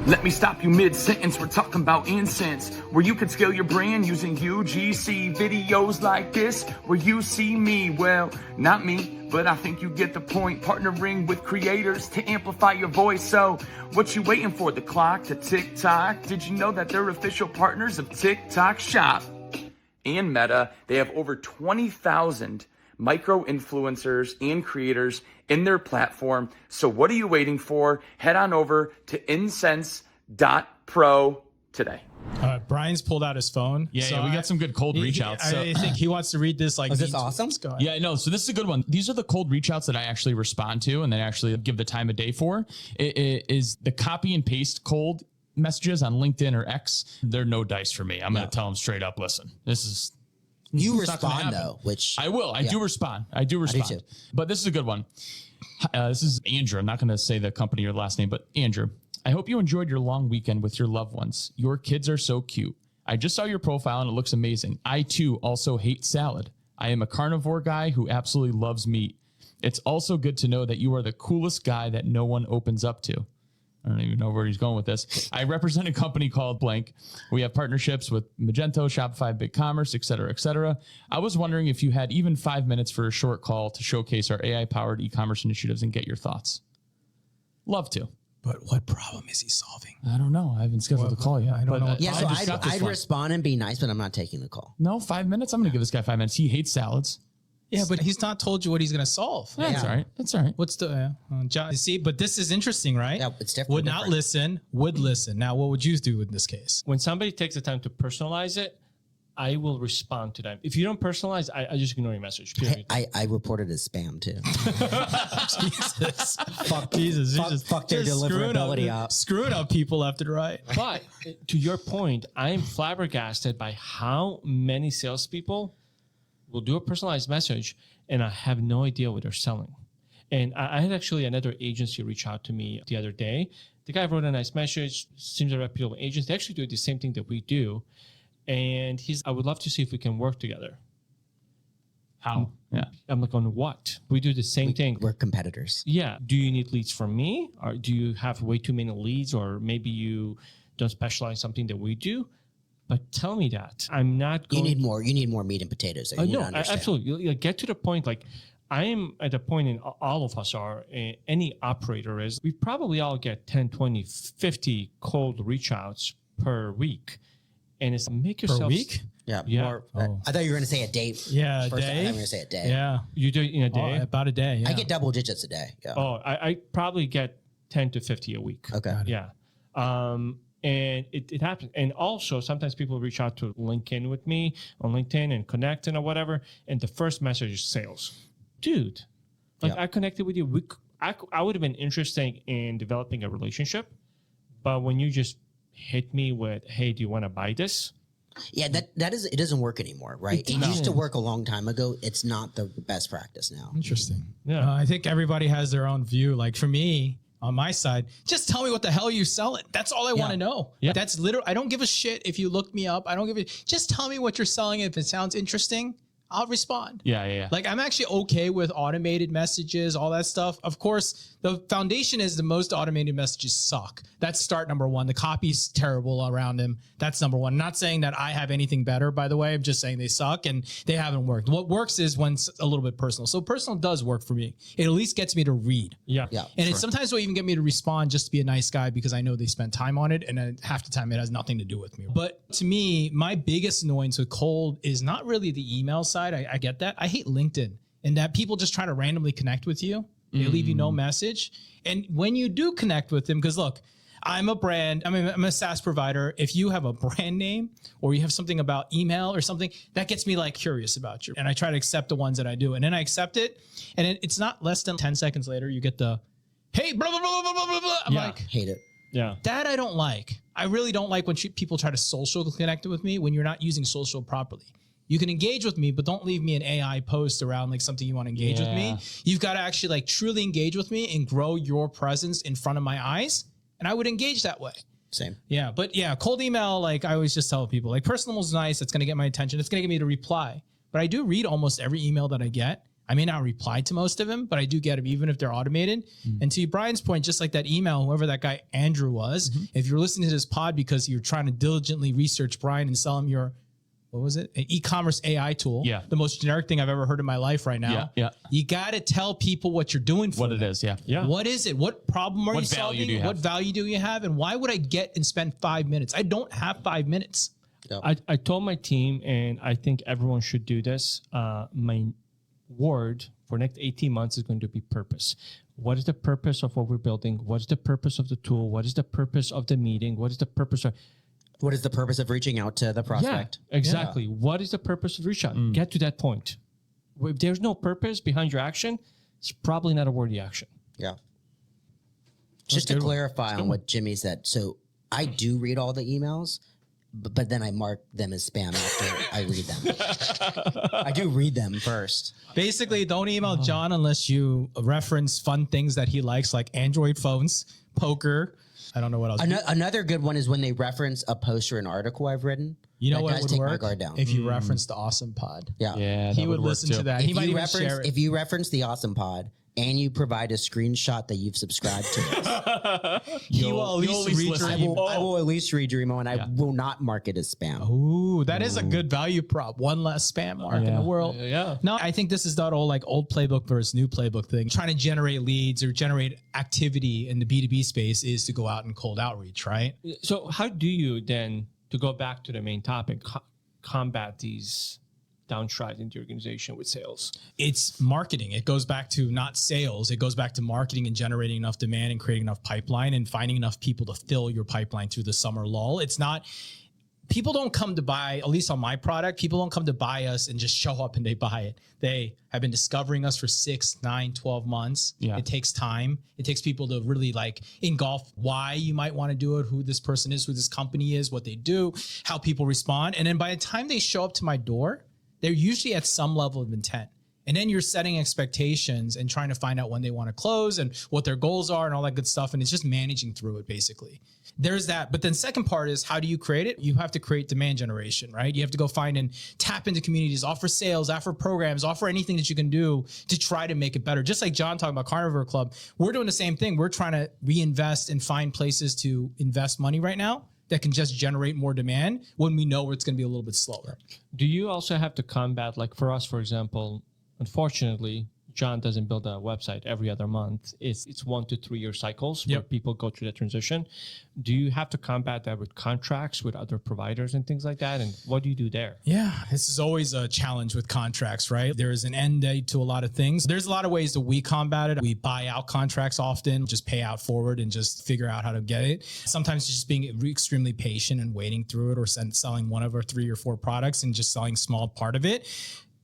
Speaker 4: Let me stop you mid-sentence. We're talking about incense, where you can scale your brand using UGC. Videos like this, where you see me. Well, not me, but I think you get the point. Partnering with creators to amplify your voice. So, what you waiting for? The clock to tick-tock? Did you know that they're official partners of TikTok Shop? and Meta. They have over 20,000 micro influencers and creators in their platform. So what are you waiting for? Head on over to incense.pro today.
Speaker 3: Brian's pulled out his phone.
Speaker 5: Yeah, we got some good cold reach outs.
Speaker 3: I think he wants to read this. Like,
Speaker 1: is this awesome?
Speaker 5: Yeah, no. So this is a good one. These are the cold reach outs that I actually respond to and then actually give the time of day for. It is the copy and paste cold messages on LinkedIn or X. They're no dice for me. I'm going to tell them straight up, listen, this is.
Speaker 1: You respond though, which
Speaker 5: I will. I do respond. I do respond.
Speaker 1: too.
Speaker 5: But this is a good one. This is Andrew. I'm not going to say the company or last name, but Andrew. I hope you enjoyed your long weekend with your loved ones. Your kids are so cute. I just saw your profile and it looks amazing. I too also hate salad. I am a carnivore guy who absolutely loves meat. It's also good to know that you are the coolest guy that no one opens up to. I don't even know where he's going with this. I represent a company called Blank. We have partnerships with Magento, Shopify, BigCommerce, et cetera, et cetera. I was wondering if you had even 5 minutes for a short call to showcase our AI-powered e-commerce initiatives and get your thoughts. Love to.
Speaker 3: But what problem is he solving?
Speaker 5: I don't know. I haven't scheduled a call yet.
Speaker 3: I don't know.
Speaker 1: yeah. So
Speaker 5: just got this
Speaker 1: I'd
Speaker 5: one.
Speaker 1: respond and be nice, but I'm not taking the call.
Speaker 5: No, 5 minutes. I'm going to give this guy 5 minutes. He hates salads.
Speaker 3: Yeah, but he's not told you what he's going to solve.
Speaker 5: Yeah, that's all right. That's all right.
Speaker 3: What's the John? See, but this is interesting, right?
Speaker 1: Yeah, it's definitely
Speaker 3: would not
Speaker 1: different.
Speaker 3: listen. Would listen. Now, what would you do in this case?
Speaker 2: When somebody takes the time to personalize it, I will respond to them. If you don't personalize, I just ignore your message. Period.
Speaker 1: I reported as spam too.
Speaker 3: Jesus,
Speaker 1: Fuck
Speaker 3: Jesus,
Speaker 1: fuck their deliverability up.
Speaker 3: Screwing up people left and right.
Speaker 2: But to your point, I am flabbergasted by how many salespeople will do a personalized message and I have no idea what they're selling. And I had actually another agency reach out to me the other day. The guy wrote a nice message, seems a reputable agent. They actually do the same thing that we do. And I would love to see if we can work together.
Speaker 5: How? Yeah.
Speaker 2: I'm like, on what? We do the same thing.
Speaker 1: We're competitors.
Speaker 2: Yeah. Do you need leads from me? Or do you have way too many leads? Or maybe you don't specialize in something that we do? But tell me that. I'm not going...
Speaker 1: You need more meat and potatoes. So you need to understand.
Speaker 2: Absolutely. You get to the point, like, I am at a point, and all of us are, any operator is, we probably all get 10, 20, 50 cold reach outs per week. And it's make yourself...
Speaker 3: Per week?
Speaker 1: Yeah.
Speaker 2: Yeah.
Speaker 1: More, I thought you were going to say a day.
Speaker 3: Yeah, a
Speaker 1: First, I
Speaker 3: day.
Speaker 1: thought you were going to say a day.
Speaker 3: Yeah.
Speaker 2: You do it in a day?
Speaker 3: About a day. Yeah.
Speaker 1: I get double digits a day. Yeah.
Speaker 2: Oh, I probably get 10 to 50 a week.
Speaker 1: Okay.
Speaker 2: Yeah. And it happens. And also, sometimes people reach out to link in with me on LinkedIn and connect and or whatever. And the first message is sales. Dude, like,
Speaker 1: Yeah.
Speaker 2: I connected with you. I would have been interested in developing a relationship. But when you just hit me with, hey, do you want to buy this?
Speaker 1: Yeah, that is, it doesn't work anymore, right? It used to work a long time ago. It's not the best practice now.
Speaker 3: Interesting.
Speaker 2: Yeah.
Speaker 3: I think everybody has their own view. Like for me, on my side, just tell me what the hell you selling. That's all I want to know.
Speaker 2: Yeah.
Speaker 3: That's literally, I don't give a shit if you look me up. I don't give a, just tell me what you're selling. If it sounds interesting, I'll respond.
Speaker 5: Yeah.
Speaker 3: Like I'm actually okay with automated messages, all that stuff. Of course, the foundation is the most automated messages suck. That's start number one. The copy's terrible around them. That's number one. I'm not saying that I have anything better, by the way. I'm just saying they suck and they haven't worked. What works is when it's a little bit personal. So personal does work for me. It at least gets me to read.
Speaker 2: Yeah.
Speaker 1: Yeah.
Speaker 3: And it sometimes will even get me to respond just to be a nice guy because I know they spent time on it. And then half the time it has nothing to do with me. But to me, my biggest annoyance with cold is not really the email side. I get that. I hate LinkedIn and that people just try to randomly connect with you. They leave you no message. And when you do connect with them, because look, I'm a brand, I'm a SaaS provider. If you have a brand name or you have something about email or something, that gets me like curious about you. And I try to accept the ones that I do. And then I accept it. And it's not less than 10 seconds later, you get the, hey, blah, blah, blah, blah, blah, blah, blah. I'm like,
Speaker 1: Hate it.
Speaker 2: Yeah.
Speaker 3: that I don't like. I really don't like when people try to social connect with me when you're not using social properly. You can engage with me, but don't leave me an AI post around like something you want to engage with me. You've got to actually like truly engage with me and grow your presence in front of my eyes. And I would engage that way.
Speaker 1: Same.
Speaker 3: Yeah. But yeah, cold email, like I always just tell people, like personal is nice. It's going to get my attention. It's going to get me to reply. But I do read almost every email that I get. I may not reply to most of them, but I do get them, even if they're automated. And to Brian's point, just like that email, whoever that guy Andrew was, if you're listening to this pod because you're trying to diligently research Brian and sell him your, what was it? An e-commerce AI tool.
Speaker 5: Yeah.
Speaker 3: The most generic thing I've ever heard in my life right now.
Speaker 5: Yeah.
Speaker 3: You got to tell people what you're doing for
Speaker 5: What
Speaker 3: them.
Speaker 5: it is. Yeah.
Speaker 2: Yeah.
Speaker 3: What is it? What problem are
Speaker 5: What
Speaker 3: you
Speaker 5: value
Speaker 3: solving?
Speaker 5: do you have?
Speaker 3: What value do you have? And why would I get and spend 5 minutes? I don't have 5 minutes.
Speaker 2: I told my team, and I think everyone should do this. My word for next 18 months is going to be purpose. What is the purpose of what we're building? What is the purpose of the tool? What is the purpose of the meeting? What is the purpose of...
Speaker 1: What is the purpose of reaching out to the prospect?
Speaker 2: Yeah, exactly. Yeah. What is the purpose of reach out? Get to that point. If there's no purpose behind your action, it's probably not a worthy action.
Speaker 1: Yeah. Just to clarify on what Jimmy said. So I do read all the emails, but then I mark them as spam after I read them. I do read them first.
Speaker 3: Basically, don't email John unless you reference fun things that he likes, like Android phones, poker. I don't know what else.
Speaker 1: Another good one is when they reference a post or an article I've written.
Speaker 3: You know
Speaker 1: that
Speaker 3: what
Speaker 1: does
Speaker 3: would
Speaker 1: take
Speaker 3: work?
Speaker 1: my guard down.
Speaker 3: If you reference the ASOM Pod.
Speaker 1: Yeah.
Speaker 3: He would listen to that. He might even share it.
Speaker 1: If you reference the ASOM Pod and you provide a screenshot that you've subscribed to,
Speaker 3: he will at least read your email.
Speaker 1: I will at least read your email, and I will not mark it as spam.
Speaker 3: Ooh, that is a good value prop. One less spam mark in the world.
Speaker 2: Yeah.
Speaker 3: No, I think this is that old playbook versus new playbook thing. Trying to generate leads or generate activity in the B2B space is to go out and cold outreach, right?
Speaker 2: So how do you then, to go back to the main topic, combat these downstrides into your organization with sales?
Speaker 3: It's marketing. It goes back to not sales. It goes back to marketing and generating enough demand and creating enough pipeline and finding enough people to fill your pipeline through the summer lull. It's not, people don't come to buy, at least on my product, people don't come to buy us and just show up and they buy it. They have been discovering us for 6, 9, 12 months.
Speaker 5: Yeah.
Speaker 3: It takes time. It takes people to really like engulf why you might want to do it, who this person is, who this company is, what they do, how people respond. And then by the time they show up to my door, they're usually at some level of intent. And then you're setting expectations and trying to find out when they want to close and what their goals are and all that good stuff. And it's just managing through it, basically. There's that. But then second part is, how do you create it? You have to create demand generation, right? You have to go find and tap into communities, offer sales, offer programs, offer anything that you can do to try to make it better. Just like John talking about Carnivore Club, we're doing the same thing. We're trying to reinvest and find places to invest money right now that can just generate more demand when we know it's going to be a little bit slower.
Speaker 2: Do you also have to combat, like for us, for example, unfortunately, John doesn't build a website every other month. It's 1 to 3 year cycles where people go through that transition. Do you have to combat that with contracts with other providers and things like that? And what do you do there?
Speaker 3: Yeah, this is always a challenge with contracts, right? There is an end date to a lot of things. There's a lot of ways that we combat it. We buy out contracts often, just pay out forward and just figure out how to get it. Sometimes just being extremely patient and waiting through it, or selling one of our 3 or 4 products and just selling small part of it.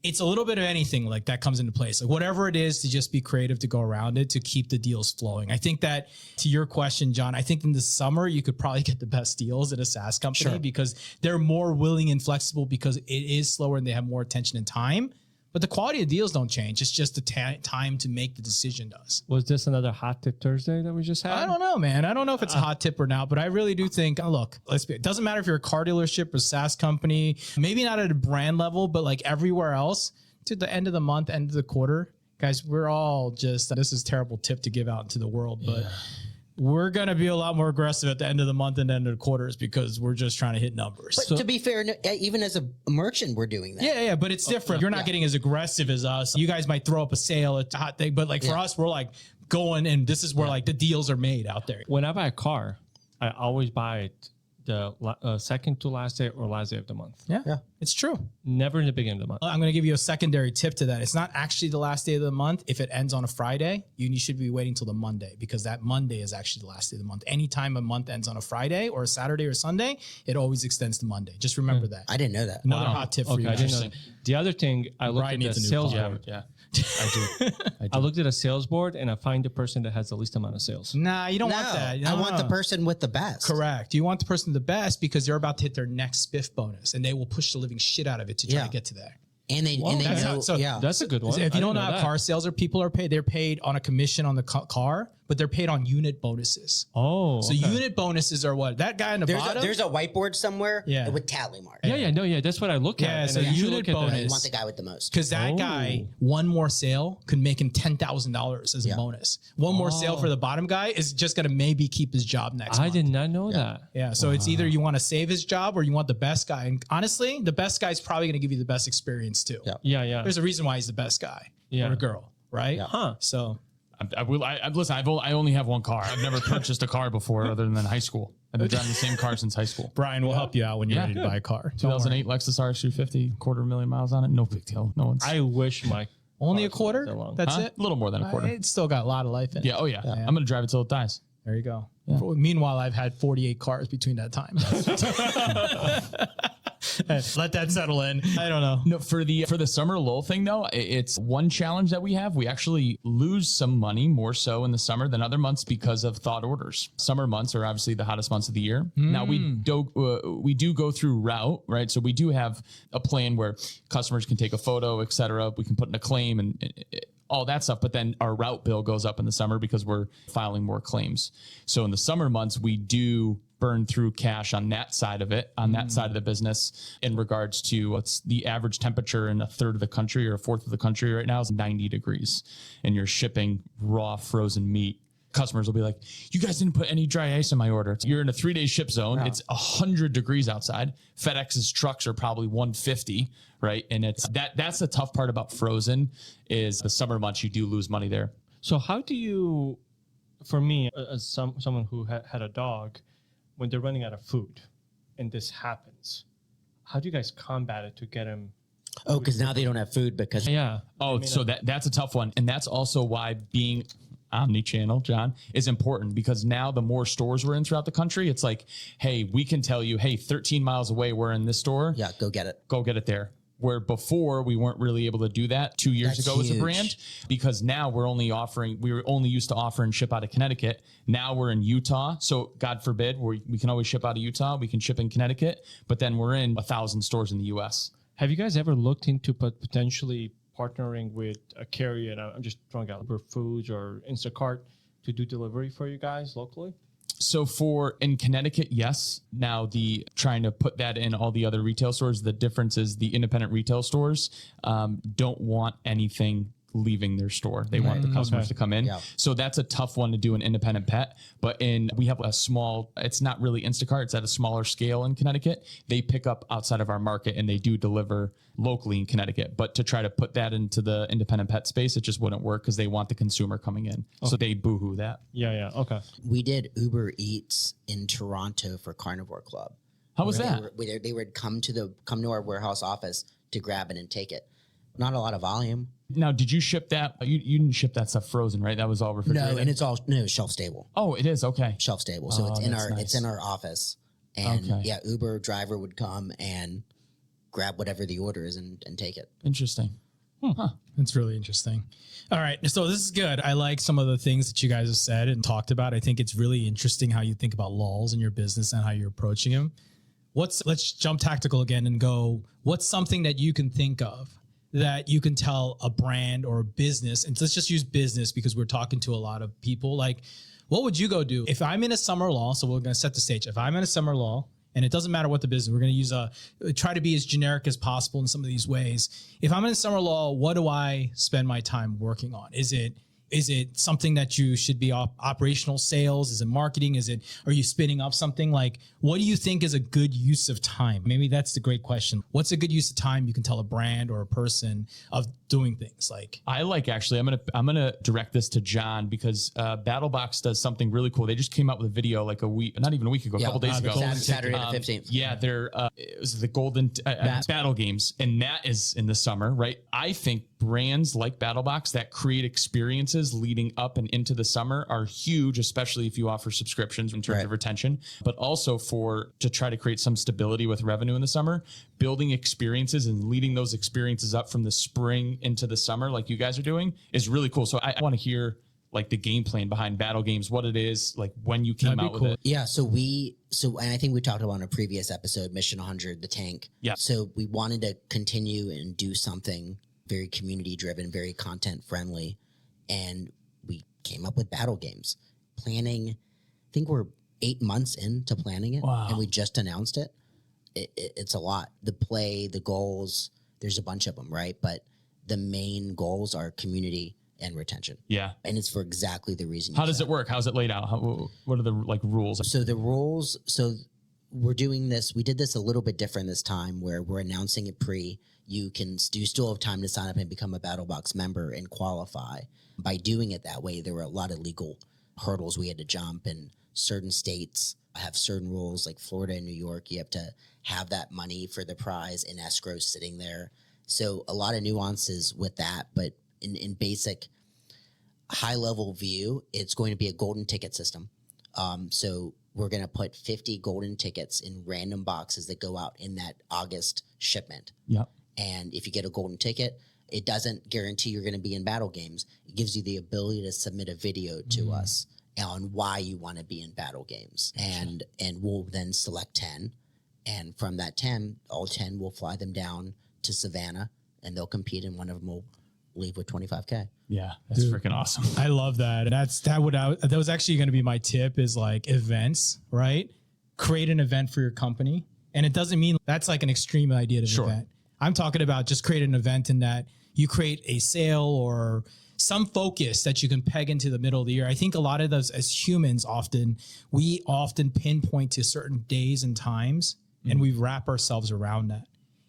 Speaker 3: It's a little bit of anything like that comes into place. Like whatever it is, to just be creative to go around it to keep the deals flowing. I think that, to your question, John, I think in the summer you could probably get the best deals at a SaaS company because they're more willing and flexible because it is slower and they have more attention and time. But the quality of deals don't change. It's just the time to make the decision does.
Speaker 2: Was this another Hot Tip Thursday that we just had?
Speaker 3: I don't know, man. I don't know if it's a hot tip or not, but I really do think, look, it doesn't matter if you're a car dealership or SaaS company, maybe not at a brand level, but like everywhere else, to the end of the month, end of the quarter, guys, we're all just, this is a terrible tip to give out into the world, but we're going to be a lot more aggressive at the end of the month and end of the quarters because we're just trying to hit numbers.
Speaker 1: But to be fair, even as a merchant, we're doing that.
Speaker 3: Yeah, but it's different. You're not getting as aggressive as us. You guys might throw up a sale, it's a hot thing, but like for us, we're like going, and this is where like the deals are made out there.
Speaker 2: When I buy a car, I always buy it the second to last day or last day of the month.
Speaker 3: Yeah, it's true.
Speaker 2: Never in the beginning of the month.
Speaker 3: I'm going to give you a secondary tip to that. It's not actually the last day of the month. If it ends on a Friday, you should be waiting till the Monday, because that Monday is actually the last day of the month. Anytime a month ends on a Friday or a Saturday or Sunday, it always extends to Monday. Just remember that.
Speaker 1: I didn't know that.
Speaker 3: Another hot tip for you.
Speaker 2: I didn't know that. The other thing, I looked
Speaker 3: Bryan
Speaker 2: at the
Speaker 3: needs a new
Speaker 2: sales
Speaker 3: car.
Speaker 2: board.
Speaker 5: Yeah, I do.
Speaker 2: I looked at a sales board and I find the person that has the least amount of sales.
Speaker 3: Nah, you don't want that.
Speaker 1: I want the person with the best.
Speaker 3: Correct. You want the person the best because they're about to hit their next spiff bonus, and they will push the living shit out of it to try to get to there.
Speaker 1: And they know.
Speaker 2: That's a good one.
Speaker 3: If you don't know how car sales or people are paid, they're paid on a commission on the car, but they're paid on unit bonuses.
Speaker 2: Oh,
Speaker 3: so unit bonuses are what? That guy in the bottom.
Speaker 1: There's a whiteboard somewhere with tally mark.
Speaker 2: Yeah. That's what I look at.
Speaker 3: Yeah,
Speaker 2: And
Speaker 3: so
Speaker 2: I usually
Speaker 3: unit
Speaker 2: look at
Speaker 3: bonus.
Speaker 2: that.
Speaker 1: You want the guy with the most.
Speaker 3: Because that guy, one more sale could make him $10,000 as a bonus. One more sale for the bottom guy is just going to maybe keep his job next month.
Speaker 2: I did not know that.
Speaker 3: Yeah, so it's either you want to save his job or you want the best guy. And honestly, the best guy is probably going to give you the best experience too.
Speaker 2: Yeah.
Speaker 3: There's a reason why he's the best guy or a girl, right?
Speaker 2: Huh.
Speaker 3: So
Speaker 5: Listen, I only have one car. I've never purchased a car before other than high school. I've been driving the same car since high school.
Speaker 3: Brian will help you out when you're ready to buy a car.
Speaker 5: 2008 Lexus RX 350, 250,000 miles on it. No big deal. No one's.
Speaker 2: I wish my
Speaker 3: Only a
Speaker 2: cars
Speaker 3: quarter?
Speaker 2: weren't so long.
Speaker 3: That's
Speaker 5: Huh?
Speaker 3: it?
Speaker 5: A little more than a quarter.
Speaker 3: It's still got a lot of life in it.
Speaker 5: Yeah. Oh yeah. I'm going to drive it till it dies.
Speaker 3: There you go. Meanwhile, I've had 48 cars between that time. Let that settle in. I don't know.
Speaker 5: No, for the summer lull thing though, it's one challenge that we have. We actually lose some money more so in the summer than other months because of thought orders. Summer months are obviously the hottest months of the year. Now we do go through route, right? So we do have a plan where customers can take a photo, etc. We can put in a claim and all that stuff. But then our route bill goes up in the summer because we're filing more claims. So in the summer months, we do burn through cash on that side of it, on that side of the business, in regards to what's the average temperature in a third of the country or a fourth of the country right now is 90 degrees, and you're shipping raw frozen meat. Customers will be like, you guys didn't put any dry ice in my order. You're in a 3-day ship zone. Wow. It's 100 degrees outside. FedEx's trucks are probably 150, right? And it's that's the tough part about frozen is the summer months, you do lose money there.
Speaker 2: So how do you, for me, as someone who had a dog, when they're running out of food and this happens, how do you guys combat it to get him?
Speaker 1: Oh, because now they don't have food because
Speaker 5: So that's a tough one. And that's also why being omni-channel, John, is important, because now the more stores we're in throughout the country, it's like, hey, we can tell you, hey, 13 miles away, we're in this store.
Speaker 1: Yeah, go get it.
Speaker 5: Go get it there. Where before we weren't really able to do that 2 years ago as a brand, because now we were only used to offering ship out of Connecticut. Now we're in Utah. So God forbid, we can always ship out of Utah. We can ship in Connecticut, but then we're in 1,000 stores in the US.
Speaker 2: Have you guys ever looked into potentially partnering with a carrier? And I'm just throwing out Uber Foods or Instacart to do delivery for you guys locally?
Speaker 5: So in Connecticut, yes. Now trying to put that in all the other retail stores, the difference is the independent retail stores don't want anything leaving their store. They want the customers to come in. Yeah. So that's a tough one to do an independent pet. But we have a small, it's not really Instacart, it's at a smaller scale in Connecticut. They pick up outside of our market and they do deliver locally in Connecticut. But to try to put that into the independent pet space, it just wouldn't work because they want the consumer coming in. Okay. So they boohoo that.
Speaker 2: Yeah. Okay.
Speaker 1: We did Uber Eats in Toronto for Carnivore Club.
Speaker 5: How was that?
Speaker 1: They would come to our warehouse office to grab it and take it. Not a lot of volume.
Speaker 5: Now, did you ship that? You didn't ship that stuff frozen, right? That was all refrigerated.
Speaker 1: No, and it's all shelf stable.
Speaker 5: Oh, it is. Okay,
Speaker 1: shelf stable. So it's in our office, and Uber driver would come and grab whatever the order is and take it.
Speaker 5: Interesting.
Speaker 3: Huh. That's really interesting. All right, so this is good. I like some of the things that you guys have said and talked about. I think it's really interesting how you think about lulls in your business and how you're approaching them. Let's jump tactical again and go. What's something that you can think of that you can tell a brand or a business, and let's just use business because we're talking to a lot of people, like, what would you go do? If I'm in a summer lull, so we're going to set the stage. If I'm in a summer lull, and it doesn't matter what the business, we're going to try to be as generic as possible in some of these ways. If I'm in a summer lull, what do I spend my time working on? Is it something that you should be operational sales? Is it marketing? Are you spinning up something? Like, what do you think is a good use of time? Maybe that's the great question. What's a good use of time you can tell a brand or a person of doing things like?
Speaker 5: Actually, I'm gonna direct this to John because BattlBox does something really cool. They just came out with a video like not even a week ago, a couple days ago.
Speaker 1: Saturday the 15th.
Speaker 5: Yeah, it was the Golden Battle Games, and that is in the summer, right? I think brands like BattlBox that create experiences leading up and into the summer are huge, especially if you offer subscriptions in terms of retention, but also to try to create some stability with revenue in the summer, building experiences and leading those experiences up from the spring into the summer, like you guys are doing, is really cool. So I want to hear like the game plan behind Battle Games, what it is, like when you came out with it.
Speaker 1: Yeah. And I think we talked about in a previous episode, Mission 100, the tank.
Speaker 5: Yeah.
Speaker 1: So we wanted to continue and do something very community driven, very content friendly. And we came up with Battle Games. Planning, I think we're 8 months into planning it.
Speaker 5: Wow.
Speaker 1: And we just announced it. It's a lot. The play, the goals, there's a bunch of them, right? But the main goals are community and retention.
Speaker 5: Yeah.
Speaker 1: And it's for exactly the reason.
Speaker 5: How does it work? How's it laid out? What are the rules?
Speaker 1: So the rules, we're doing this. We did this a little bit different this time where we're announcing it you still have time to sign up and become a BattlBox member and qualify. By doing it that way, there were a lot of legal hurdles we had to jump, and certain states have certain rules, like Florida and New York. You have to have that money for the prize in escrow sitting there. So a lot of nuances with that, but in basic high level view, it's going to be a golden ticket system. So we're going to put 50 golden tickets in random boxes that go out in that August shipment.
Speaker 5: Yep.
Speaker 1: And if you get a golden ticket, it doesn't guarantee you're going to be in battle games. It gives you the ability to submit a video to us on why you want to be in battle games. And we'll then select 10. And from that 10, all 10 will fly them down to Savannah, and they'll compete, and one of them will leave with $25K.
Speaker 5: Yeah, that's freaking awesome.
Speaker 3: I love that. That was actually going to be my tip, is like events, right? Create an event for your company. And it doesn't mean that's like an extreme idea to event. I'm talking about just create an event in that you create a sale or some focus that you can peg into the middle of the year. I think a lot of those, as humans, we often pinpoint to certain days and times, and we wrap ourselves around that.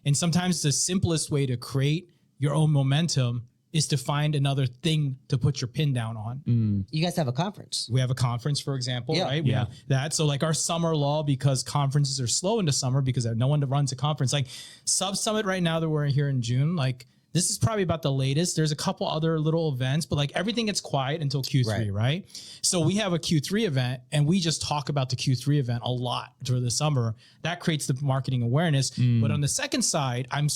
Speaker 3: And sometimes the simplest way to create your own momentum is to find another thing to put your pin down on.
Speaker 1: You guys have a conference.
Speaker 3: We have a conference, for example, right?
Speaker 5: Yeah.
Speaker 3: That. So like our summer lull, because conferences are slow into summer because no one runs a conference. Like Sub Summit right now that we're here in June, like this is probably about the latest. There's a couple other little events, but like everything gets quiet until Q3, right? So we have a Q3 event, and we just talk about the Q3 event a lot through the summer. That creates the marketing awareness. But on the second side, I'm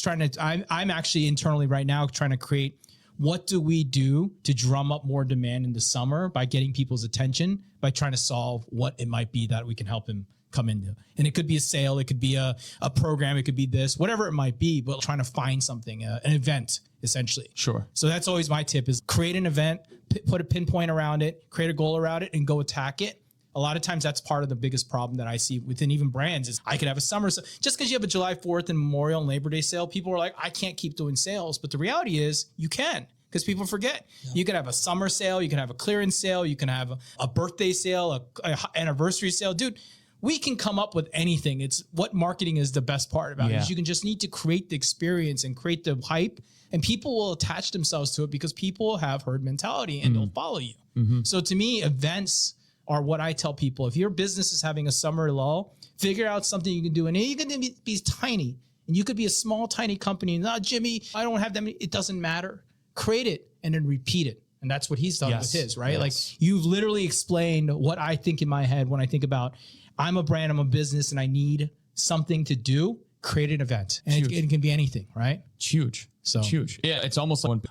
Speaker 3: actually internally right now trying to create, what do we do to drum up more demand in the summer by getting people's attention, by trying to solve what it might be that we can help them come into. And it could be a sale, it could be a program, it could be this, whatever it might be, but trying to find something, an event, essentially.
Speaker 5: Sure.
Speaker 3: So that's always my tip, is create an event, put a pinpoint around it, create a goal around it, and go attack it. A lot of times that's part of the biggest problem that I see within even brands is I could have a summer, just because you have a July 4th and Memorial and Labor Day sale, people are like, I can't keep doing sales. But the reality is you can, because people forget. Yeah. You can have a summer sale, you can have a clearance sale, you can have a birthday sale, a anniversary sale. Dude, we can come up with anything. It's what marketing is the best part about it, is you can just need to create the experience and create the hype, and people will attach themselves to it because people have herd mentality and they'll follow you. So to me, events are what I tell people. If your business is having a summer lull, figure out something you can do. And you can be tiny, and you could be a small, tiny company. No, Jimmy, I don't have that many. It doesn't matter. Create it and then repeat it. And that's what he's done with his, right? Like you've literally explained what I think in my head when I think about, I'm a brand, I'm a business, and I need something to do. Create an event. And it can be anything, right?
Speaker 5: It's huge. So it's huge. Yeah, it's almost like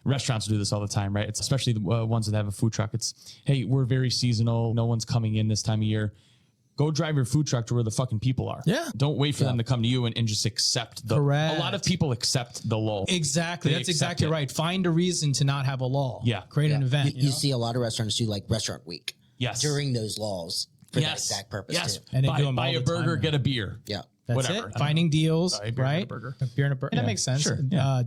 Speaker 5: restaurants do this all the time, right? It's especially the ones that have a food truck. It's, hey, we're very seasonal. No one's coming in this time of year. Go drive your food truck to where the fucking people are. Yeah. Don't wait for them to come to you and just accept the. Correct. A lot of people accept the lull.
Speaker 3: Exactly. That's exactly right. Find a reason to not have a lull.
Speaker 5: Yeah.
Speaker 3: Create an event.
Speaker 1: You see a lot of restaurants do like restaurant week.
Speaker 5: Yes.
Speaker 1: During those lulls for that exact purpose too.
Speaker 3: And
Speaker 5: buy a burger, get a beer.
Speaker 1: Yeah.
Speaker 3: That's whatever. Finding deals, right? Beer and a burger. And that makes sense. Sure.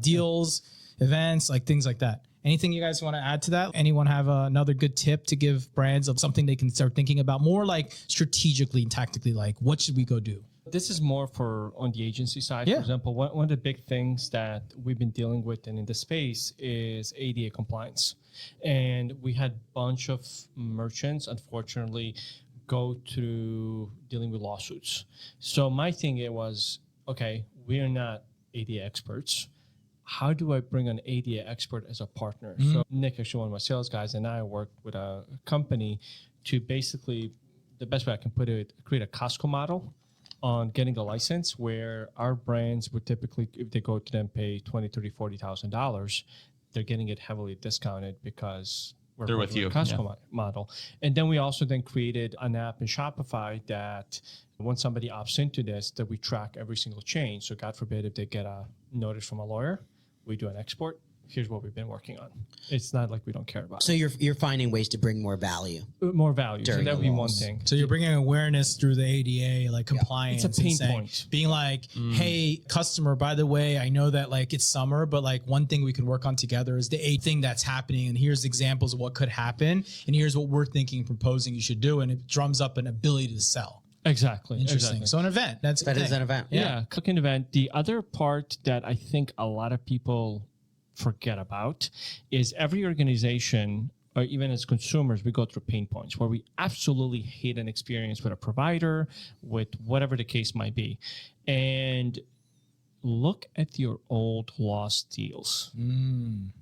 Speaker 3: Deals, events, like things like that. Anything you guys want to add to that? Anyone have another good tip to give brands of something they can start thinking about more like strategically and tactically, like what should we go do?
Speaker 2: This is more for on the agency side. For example, one of the big things that we've been dealing with and in the space is ADA compliance. And we had a bunch of merchants, unfortunately, go through dealing with lawsuits. So my thing was, okay, we are not ADA experts. How do I bring an ADA expert as a partner? So Nick, actually one of my sales guys, and I worked with a company to basically, the best way I can put it, create a Costco model on getting the license, where our brands would typically, if they go to them, pay $20,000, $30,000, $40,000, they're getting it heavily discounted because
Speaker 5: they're with you.
Speaker 2: Costco model. And then we also then created an app in Shopify that when somebody opts into this, that we track every single change. So God forbid if they get a notice from a lawyer, we do an export. Here's what we've been working on. It's not like we don't care about
Speaker 1: it. So you're finding ways to bring more value.
Speaker 2: More value. So that would be one thing.
Speaker 3: So you're bringing awareness through the ADA, like compliance.
Speaker 2: It's a pain point.
Speaker 3: Being like, hey, customer, by the way, I know that like it's summer, but like one thing we can work on together is the thing that's happening. And here's examples of what could happen. And here's what we're thinking and proposing you should do. And it drums up an ability to sell.
Speaker 2: Exactly.
Speaker 3: Interesting.
Speaker 2: Exactly.
Speaker 3: So an event. That
Speaker 1: is an event.
Speaker 2: Yeah, cooking event. The other part that I think a lot of people forget about is every organization, or even as consumers, we go through pain points where we absolutely hate an experience with a provider, with whatever the case might be. And look at your old lost deals.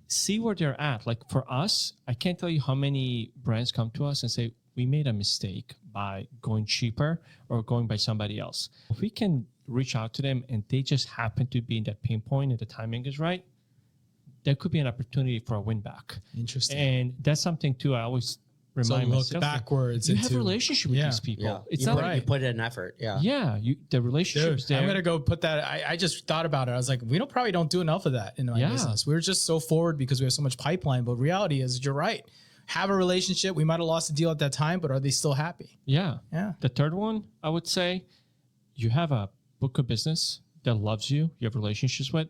Speaker 2: See where they're at. Like for us, I can't tell you how many brands come to us and say, we made a mistake by going cheaper or going by somebody else. If we can reach out to them and they just happen to be in that pain point and the timing is right, there could be an opportunity for a win back.
Speaker 3: Interesting.
Speaker 2: And that's something too, I always remind
Speaker 3: look
Speaker 2: myself.
Speaker 3: backwards
Speaker 2: You have a
Speaker 3: into-
Speaker 2: relationship with
Speaker 3: Yeah.
Speaker 2: these people.
Speaker 1: Yeah.
Speaker 2: It's
Speaker 1: you
Speaker 2: not
Speaker 1: put,
Speaker 2: like,
Speaker 1: you put in an effort. Yeah.
Speaker 2: yeah, the relationship's
Speaker 3: Dude,
Speaker 2: there.
Speaker 3: I'm gonna go put that. I just thought about it. I was like, we probably don't do enough of that in my
Speaker 2: Yeah.
Speaker 3: business. We're just so forward because we have so much pipeline. But reality is, you're right. Have a relationship. We might have lost a deal at that time, but are they still happy?
Speaker 2: Yeah.
Speaker 3: Yeah.
Speaker 2: The third one, I would say, you have a book of business that loves you, you have relationships with.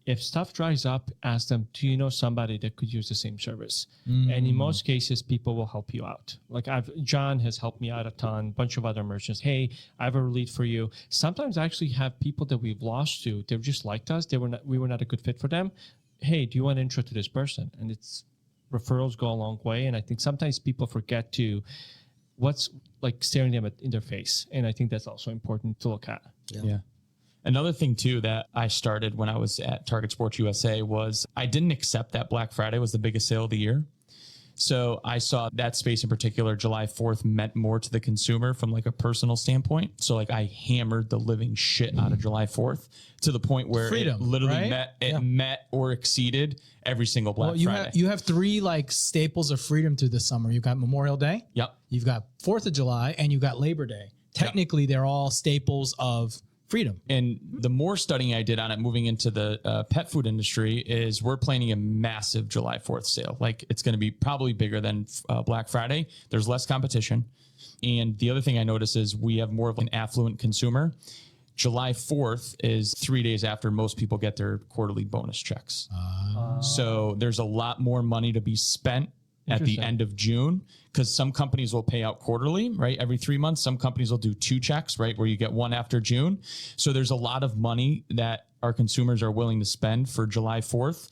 Speaker 2: If stuff dries up, ask them, do you know somebody that could use the same service? And in most cases, people will help you out. Like John has helped me out a ton, bunch of other merchants. Hey, I have a lead for you. Sometimes I actually have people that we've lost to, they just liked us. We were not a good fit for them. Hey, do you want an intro to this person? And it's referrals go a long way. And I think sometimes people forget to what's like staring them in their face. And I think that's also important to look at.
Speaker 5: Yeah. Another thing too that I started when I was at Target Sports USA was I didn't accept that Black Friday was the biggest sale of the year. So I saw that space in particular, July 4th meant more to the consumer from like a personal standpoint. So like I hammered the living shit out of July 4th to the point where
Speaker 3: Freedom,
Speaker 5: it literally
Speaker 3: right?
Speaker 5: met or exceeded every single Black Friday.
Speaker 3: You have three like staples of freedom through the summer. You've got Memorial Day.
Speaker 5: Yep.
Speaker 3: You've got 4th of July, and you've got Labor Day. Technically, they're all staples of freedom.
Speaker 5: And the more studying I did on it moving into the pet food industry is we're planning a massive July 4th sale. Like it's going to be probably bigger than Black Friday. There's less competition. And the other thing I notice is we have more of an affluent consumer. July 4th is 3 days after most people get their quarterly bonus checks. So there's a lot more money to be spent at the end of June, because some companies will pay out quarterly, right? Every 3 months. Some companies will do 2 checks, right? Where you get one after June. So there's a lot of money that our consumers are willing to spend for July 4th,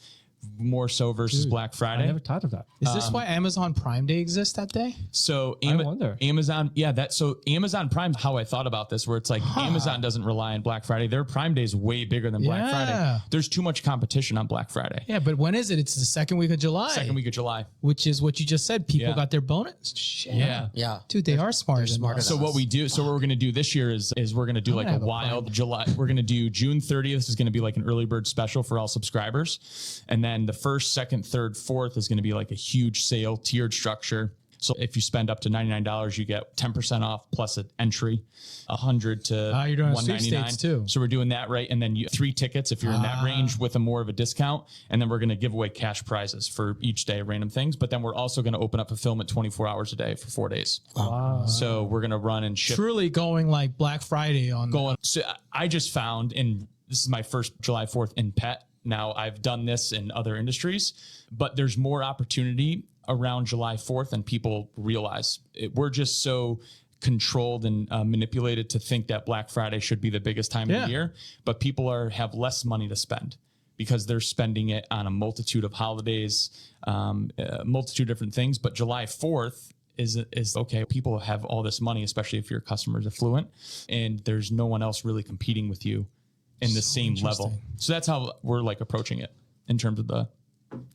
Speaker 5: more so versus Black Friday.
Speaker 2: I never thought of that.
Speaker 3: Is this why Amazon Prime Day exists that day?
Speaker 5: So
Speaker 2: I wonder.
Speaker 5: Amazon, so Amazon Prime, how I thought about this, where it's like Amazon doesn't rely on Black Friday. Their Prime Day is way bigger than Black Friday. There's too much competition on Black Friday.
Speaker 3: Yeah, but when is it? It's the second week of July.
Speaker 5: Second week of July.
Speaker 3: Which is what you just said. People got their bonus. Shit.
Speaker 5: Yeah.
Speaker 3: Dude, they are smarter.
Speaker 1: They're smarter
Speaker 3: than us.
Speaker 5: So what we do, what we're going to do this year is we're going to do like a
Speaker 3: have a
Speaker 5: wild July. We're going to do June 30th. This is going to be like an early bird special for all subscribers. And then the 1st, 2nd, 3rd, 4th is going to be like a huge sale, tiered structure. So if you spend up to $99, you get 10% off plus an entry, $100 to
Speaker 3: you're doing
Speaker 5: $199
Speaker 3: too.
Speaker 5: So we're doing that, right? And then 3 tickets if you're in that range with a more of a discount. And then we're going to give away cash prizes for each day, random things. But then we're also going to open up fulfillment 24 hours a day for 4 days.
Speaker 2: Wow.
Speaker 5: So we're going to run and ship.
Speaker 3: Truly going like Black Friday on.
Speaker 5: So I just found, and this is my first July 4th in pet. Now I've done this in other industries, but there's more opportunity around July 4th than people realize. We're just so controlled and manipulated to think that Black Friday should be the biggest time of the year, but people have less money to spend because they're spending it on a multitude of holidays, a multitude of different things. But July 4th is okay. People have all this money, especially if your customer's affluent, and there's no one else really competing with you in the same level. So that's how we're like approaching it in terms of the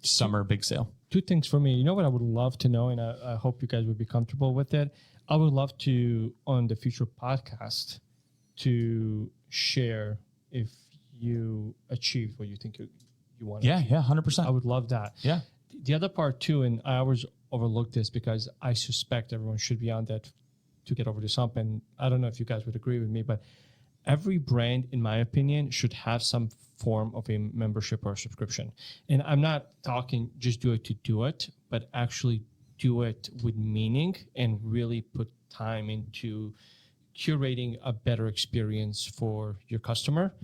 Speaker 5: summer big sale.
Speaker 2: 2 things for me. You know what I would love to know, and I hope you guys would be comfortable with it. I would love to, on the future podcast, to share if you achieved what you think you want.
Speaker 5: Yeah, 100%.
Speaker 2: I would love that.
Speaker 5: Yeah.
Speaker 2: The other part too, and I always overlook this because I suspect everyone should be on that to get over this hump. And I don't know if you guys would agree with me, but every brand, in my opinion, should have some form of a membership or subscription. And I'm not talking just do it to do it, but actually do it with meaning and really put time into curating a better experience for your customer,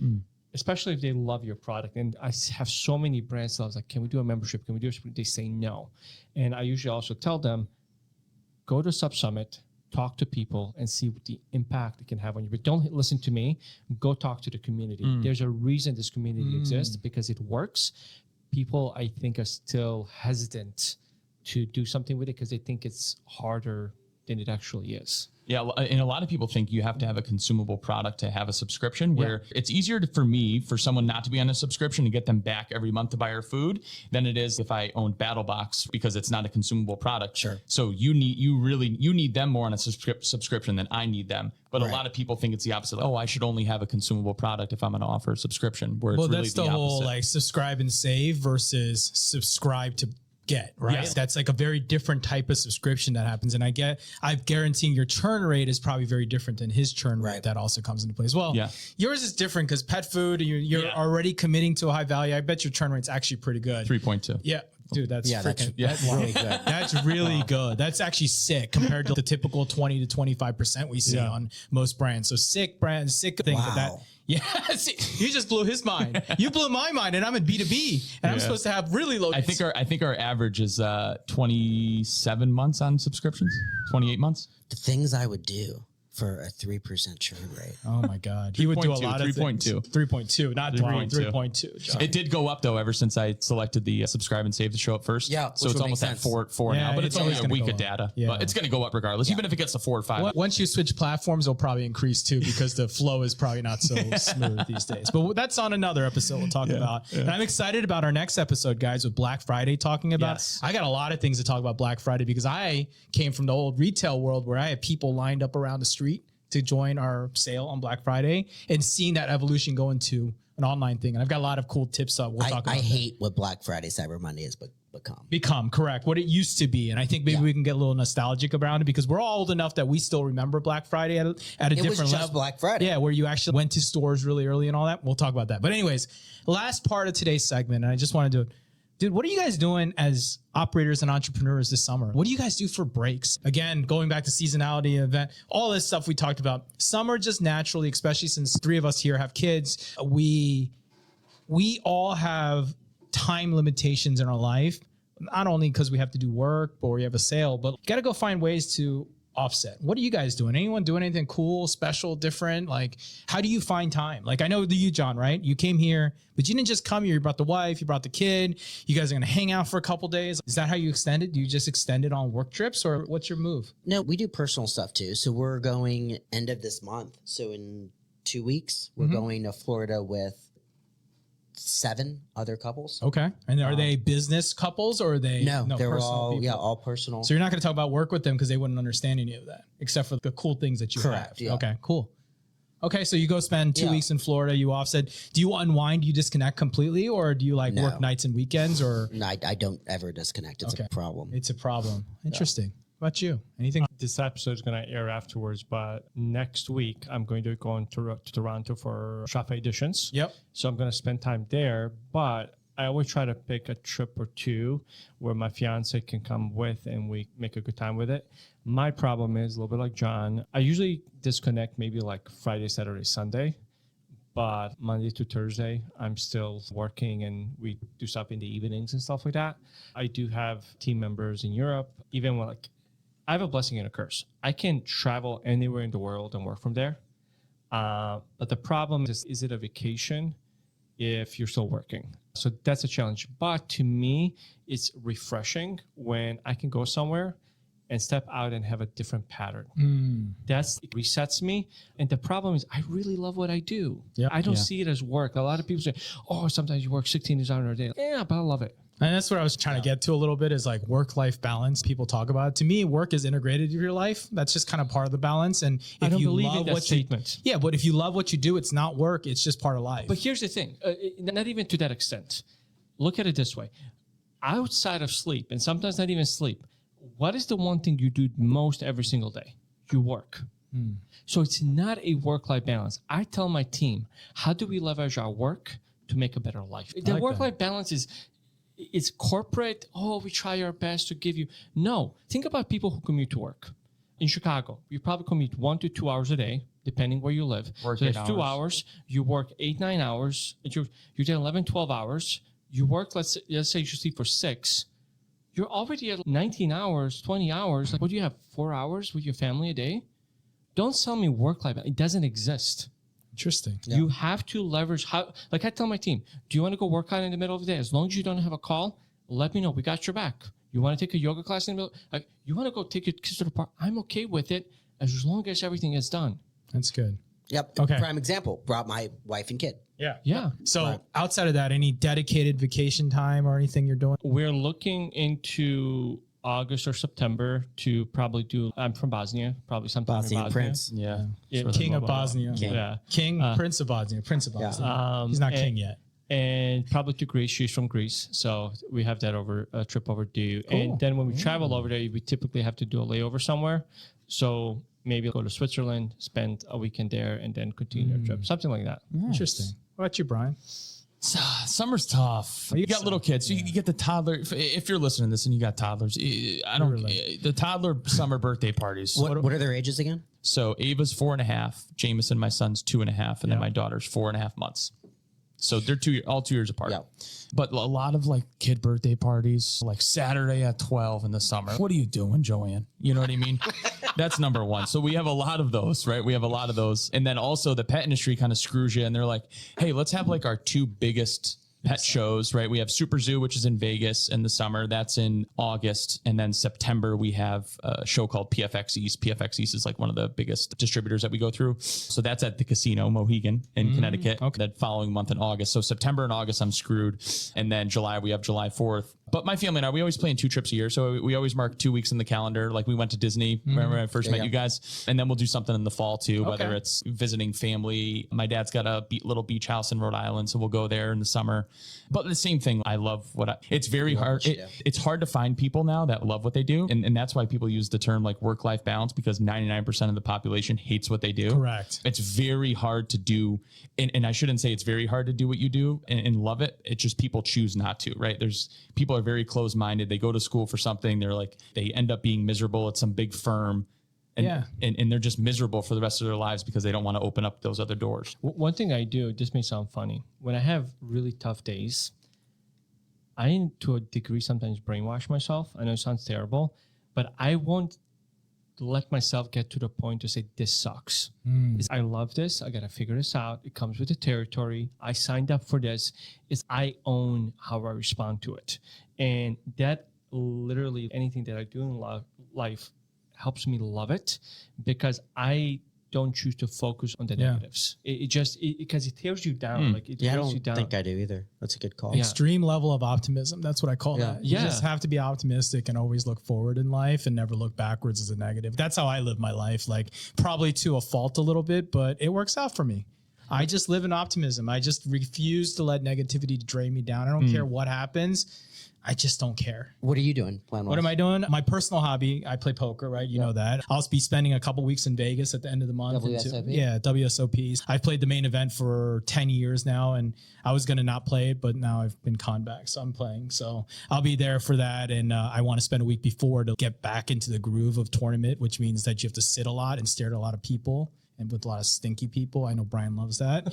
Speaker 2: especially if they love your product. And I have so many brands that I was like, can we do a membership? Can we do a subscription? They say no. And I usually also tell them, go to Sub Summit talk to people and see what the impact it can have on you. But don't listen to me. Go talk to the community. There's a reason this community exists, because it works. People, I think, are still hesitant to do something with it because they think it's harder than it actually is.
Speaker 5: Yeah, and a lot of people think you have to have a consumable product to have a subscription, where it's easier for someone not to be on a subscription and get them back every month to buy our food than it is if I owned BattlBox, because it's not a consumable product.
Speaker 1: Sure.
Speaker 5: So you need them more on a subscription than I need them. But a lot of people think it's the opposite. Oh, I should only have a consumable product if I'm going to offer a subscription. Where it's really
Speaker 3: that's the whole
Speaker 5: opposite.
Speaker 3: like subscribe and save versus subscribe to get, right?
Speaker 5: Yes.
Speaker 3: That's like a very different type of subscription that happens. And I'm guaranteeing your churn rate is probably very different than his churn rate. That also comes into play as well.
Speaker 5: Yeah.
Speaker 3: Yours is different because pet food, you're already committing to a high value. I bet your churn rate's actually pretty good.
Speaker 5: 3.2.
Speaker 3: Yeah. Dude, that's
Speaker 1: that's really good.
Speaker 3: That's really good. That's actually sick compared to the typical 20 to 25% we see on most brands. So sick thing.
Speaker 1: Wow.
Speaker 3: But that, see, you just blew his mind. You blew my mind, and I'm in B2B, and I'm supposed to have really low.
Speaker 5: I think our average is 27 months on subscriptions, 28 months.
Speaker 1: The things I would do for a 3% churn rate.
Speaker 3: Oh my God. He would do a lot of
Speaker 5: 3.2.
Speaker 3: 3.2, not 3.2. John.
Speaker 5: It did go up though ever since I selected the subscribe and save to show up first.
Speaker 1: Yeah,
Speaker 5: so
Speaker 1: which
Speaker 5: it's
Speaker 1: would
Speaker 5: almost
Speaker 1: make
Speaker 5: at
Speaker 1: sense.
Speaker 5: four now, but it's only
Speaker 3: always
Speaker 5: a
Speaker 3: gonna
Speaker 5: week
Speaker 3: go
Speaker 5: of
Speaker 3: up.
Speaker 5: data.
Speaker 3: Yeah.
Speaker 5: But it's going to go up regardless, even if it gets to 4 or 5.
Speaker 3: Once you switch platforms, it'll probably increase too, because the flow is probably not so smooth these days. But that's on another episode we'll talk about. And I'm excited about our next episode, guys, with Black Friday talking about.
Speaker 5: Yes.
Speaker 3: I got a lot of things to talk about Black Friday because I came from the old retail world where I had people lined up around the street to join our sale on Black Friday, and seeing that evolution go into an online thing. And I've got a lot of cool tips we'll talk about.
Speaker 1: I hate what Black Friday, Cyber Monday has become
Speaker 3: Correct, what it used to be. And I think maybe we can get a little nostalgic around it because we're all old enough that we still remember Black Friday at a different
Speaker 1: It was just
Speaker 3: level.
Speaker 1: Black Friday.
Speaker 3: Yeah, where you actually went to stores really early and all that. We'll talk about that. But anyways, last part of today's segment, and I just want to do it. Dude, what are you guys doing as operators and entrepreneurs this summer? What do you guys do for breaks? Again, going back to seasonality event, all this stuff we talked about. Summer just naturally, especially since 3 of us here have kids, we all have time limitations in our life, not only because we have to do work or we have a sale, but got to go find ways to offset. What are you guys doing? Anyone doing anything cool, special, different? Like, how do you find time? Like, I know you, John, right? You came here, but you didn't just come here. You brought the wife, you brought the kid. You guys are going to hang out for a couple days. Is that how you extend it? Do you just extend it on work trips, or what's your move?
Speaker 1: No, we do personal stuff too. So we're going end of this month. So in 2 weeks, we're going to Florida with 7 other couples.
Speaker 3: Okay. And are they business couples, or are they
Speaker 1: No, they're
Speaker 3: personal
Speaker 1: all
Speaker 3: people?
Speaker 1: all personal.
Speaker 3: So you're not going to talk about work with them because they wouldn't understand any of that, except for the cool things that you
Speaker 1: Correct,
Speaker 3: have.
Speaker 1: yeah.
Speaker 3: Okay, cool. Okay, so you go spend 2
Speaker 1: Yeah.
Speaker 3: weeks in Florida, you offset. Do you unwind, do you disconnect completely, or do you like
Speaker 1: No.
Speaker 3: work nights and weekends, or?
Speaker 1: No, I don't ever disconnect. It's
Speaker 3: Okay.
Speaker 1: a problem.
Speaker 3: It's a problem. Interesting. How about you? Anything?
Speaker 2: This episode is going to air afterwards, but next week I'm going to go to Toronto for Shopify Editions.
Speaker 3: Yep.
Speaker 2: So I'm going to spend time there, but I always try to pick a trip or two where my fiance can come with and we make a good time with it. My problem is a little bit like John. I usually disconnect maybe like Friday, Saturday, Sunday, but Monday to Thursday, I'm still working and we do stuff in the evenings and stuff like that. I do have team members in Europe, even when I have a blessing and a curse. I can travel anywhere in the world and work from there. But the problem is it a vacation if you're still working? So that's a challenge. But to me, it's refreshing when I can go somewhere and step out and have a different pattern. It resets me. And the problem is I really love what I do.
Speaker 3: Yep.
Speaker 2: I don't see it as work. A lot of people say, oh, sometimes you work 16 hours a day. Yeah, but I love it.
Speaker 3: And that's what I was trying to get to a little bit, is like work-life balance. People talk about it. To me, work is integrated into your life. That's just kind of part of the balance. And if
Speaker 2: I don't
Speaker 3: you
Speaker 2: believe
Speaker 3: love
Speaker 2: in that
Speaker 3: what
Speaker 2: statement.
Speaker 3: yeah, but if you love what you do, it's not work. It's just part of life.
Speaker 2: But here's the thing, not even to that extent. Look at it this way. Outside of sleep, and sometimes not even sleep, what is the one thing you do most every single day? You work. So it's not a work-life balance. I tell my team, how do we leverage our work to make a better life? The
Speaker 3: like
Speaker 2: work-life balance is, it's corporate. Oh, we try our best to give you. No, think about people who commute to work. In Chicago, you probably commute 1 to 2 hours a day, depending where you live.
Speaker 5: Work
Speaker 2: so
Speaker 5: 8
Speaker 2: that's 2 hours. You work 8-9 hours. You're there 11-12 hours. You work, let's say you sleep for 6. you're already at 19 hours, 20 hours. Like, what do you have, 4 hours with your family a day? Don't sell me work-life. It doesn't exist.
Speaker 3: Interesting.
Speaker 2: Yeah. You have to leverage like I tell my team, do you want to go work out in the middle of the day? As long as you don't have a call, let me know. We got your back. You want to take a yoga class in the middle? Like, you want to go take your kids to the park? I'm okay with it as long as everything is done.
Speaker 3: That's good.
Speaker 1: Yep.
Speaker 3: Okay.
Speaker 1: Prime example. Brought my wife and kid.
Speaker 3: Yeah.
Speaker 2: Yeah.
Speaker 3: So outside of that, any dedicated vacation time or anything you're doing?
Speaker 2: We're looking into August or September to probably do. I'm from Bosnia, probably sometime in Bosnia.
Speaker 1: Prince.
Speaker 5: Yeah.
Speaker 3: King of Bosnia.
Speaker 2: Yeah.
Speaker 3: King, Prince of Bosnia. Prince of Bosnia. He's not king yet.
Speaker 2: And probably to Greece. She's from Greece, so we have that trip overdue. Cool. And then when we travel over there, we typically have to do a layover somewhere. So maybe go to Switzerland, spend a weekend there, and then continue our trip. Something like that.
Speaker 3: Nice. Interesting. What about you, Bryan?
Speaker 5: Summer's tough. You got little kids, so you get the toddler. If you're listening to this and you got toddlers, the toddler summer birthday parties.
Speaker 1: What are their ages again?
Speaker 5: So Ava's 4.5, Jameson, my son's 2.5, and then my daughter's 4.5 months. So they're all 2 years apart.
Speaker 1: Yeah.
Speaker 5: But a lot of like kid birthday parties, like Saturday at 12 in the summer. What are you doing, Joanne? You know what I mean? That's number one. So we have a lot of those, right? We have a lot of those. And then also the pet industry kind of screws you and they're like, hey, let's have like our 2 biggest pet shows, right? We have Super Zoo, which is in Vegas in the summer. That's in August. And then September, we have a show called PFX East. PFX East is like one of the biggest distributors that we go through. So that's at the casino, Mohegan in Connecticut. Okay. That following month in August. So September and August, I'm screwed. And then July, we have July 4th. But my family and I, we always plan 2 trips a year. So we always mark 2 weeks in the calendar. Like we went to Disney, remember when I first met you guys? And then we'll do something in the fall too, whether it's visiting family. My dad's got a little beach house in Rhode Island. So we'll go there in the summer. But the same thing, I love it's very hard. It's hard to find people now that love what they do. And that's why people use the term like work-life balance, because 99% of the population hates what they do.
Speaker 3: Correct.
Speaker 5: It's very hard to do. And I shouldn't say it's very hard to do what you do and love it. It's just people choose not to, right? People are very closed-minded. They go to school for something. They end up being miserable at some big firm. And they're just miserable for the rest of their lives because they don't want to open up those other doors.
Speaker 2: One thing I do, this may sound funny, when I have really tough days, I, to a degree, sometimes brainwash myself. I know it sounds terrible, but I won't let myself get to the point to say, this sucks. I love this. I got to figure this out. It comes with the territory. I signed up for this. I own how I respond to it. And that literally anything that I do in life helps me love it, because I don't choose to focus on the negatives. Because it tears you down. Like it tears you down.
Speaker 1: I don't think I do either. That's a good call.
Speaker 3: Extreme level of optimism. That's what I call that. You just have to be optimistic and always look forward in life and never look backwards as a negative. That's how I live my life. Like probably to a fault a little bit, but it works out for me. I just live in optimism. I just refuse to let negativity drain me down. I don't care what happens. I just don't care.
Speaker 1: What are you doing?
Speaker 3: What am I doing? My personal hobby, I play poker, right? You know that. I'll be spending a couple weeks in Vegas at the end of the month.
Speaker 1: WSOP?
Speaker 3: WSOPs. I've played the main event for 10 years now, and I was going to not play it, but now I've been conned back, so I'm playing. So I'll be there for that, and I want to spend a week before to get back into the groove of tournament, which means that you have to sit a lot and stare at a lot of people. And with a lot of stinky people. I know Bryan loves that.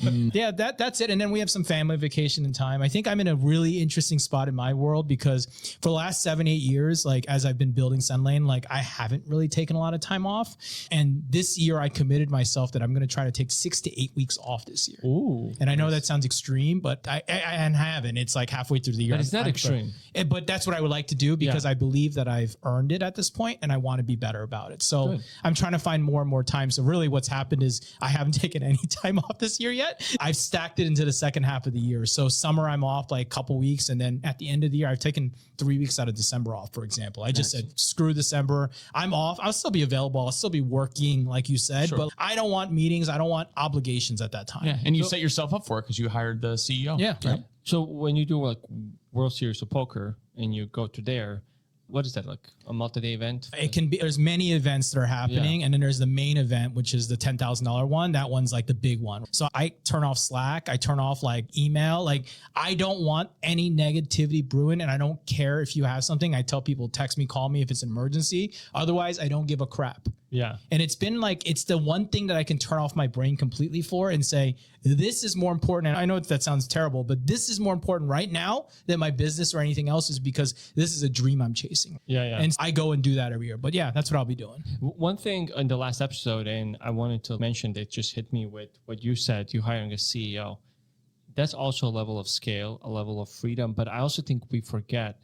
Speaker 3: That's it. And then we have some family vacation and time. I think I'm in a really interesting spot in my world because for the last 7-8 years, like as I've been building Sendlane, like I haven't really taken a lot of time off. And this year I committed myself that I'm going to try to take 6 to 8 weeks off this year.
Speaker 2: Ooh.
Speaker 3: And I know that sounds extreme, but I haven't. It's like halfway through the year.
Speaker 2: But it's not extreme.
Speaker 3: But that's what I would like to do because I believe that I've earned it at this point and I want to be better about it. So I'm trying to find more and more time. So really what's happened is I haven't taken any time off this year yet. I've stacked it into the second half of the year. So summer I'm off like a couple weeks. And then at the end of the year, I've taken 3 weeks out of December off, for example. I just said, screw December. I'm off. I'll still be available. I'll still be working like you said, but I don't want meetings. I don't want obligations at that time.
Speaker 5: Yeah. And you set yourself up for it because you hired the CEO.
Speaker 3: Yeah. Right?
Speaker 2: So when you do like World Series of Poker and you go to there, what is that, like a multi-day event?
Speaker 3: It can be, there's many events that are happening. And then there's the main event, which is the $10,000 one. That one's like the big one. So I turn off Slack. I turn off like email. Like I don't want any negativity brewing and I don't care if you have something. I tell people, text me, call me if it's an emergency. Otherwise I don't give a crap.
Speaker 2: Yeah.
Speaker 3: And it's been like, it's the one thing that I can turn off my brain completely for and say, this is more important. And I know that sounds terrible, but this is more important right now than my business or anything else, is because this is a dream I'm chasing.
Speaker 2: Yeah, yeah.
Speaker 3: And I go and do that every year. But yeah, that's what I'll be doing.
Speaker 2: One thing in the last episode, and I wanted to mention that just hit me with what you said, you hiring a CEO. That's also a level of scale, a level of freedom. But I also think we forget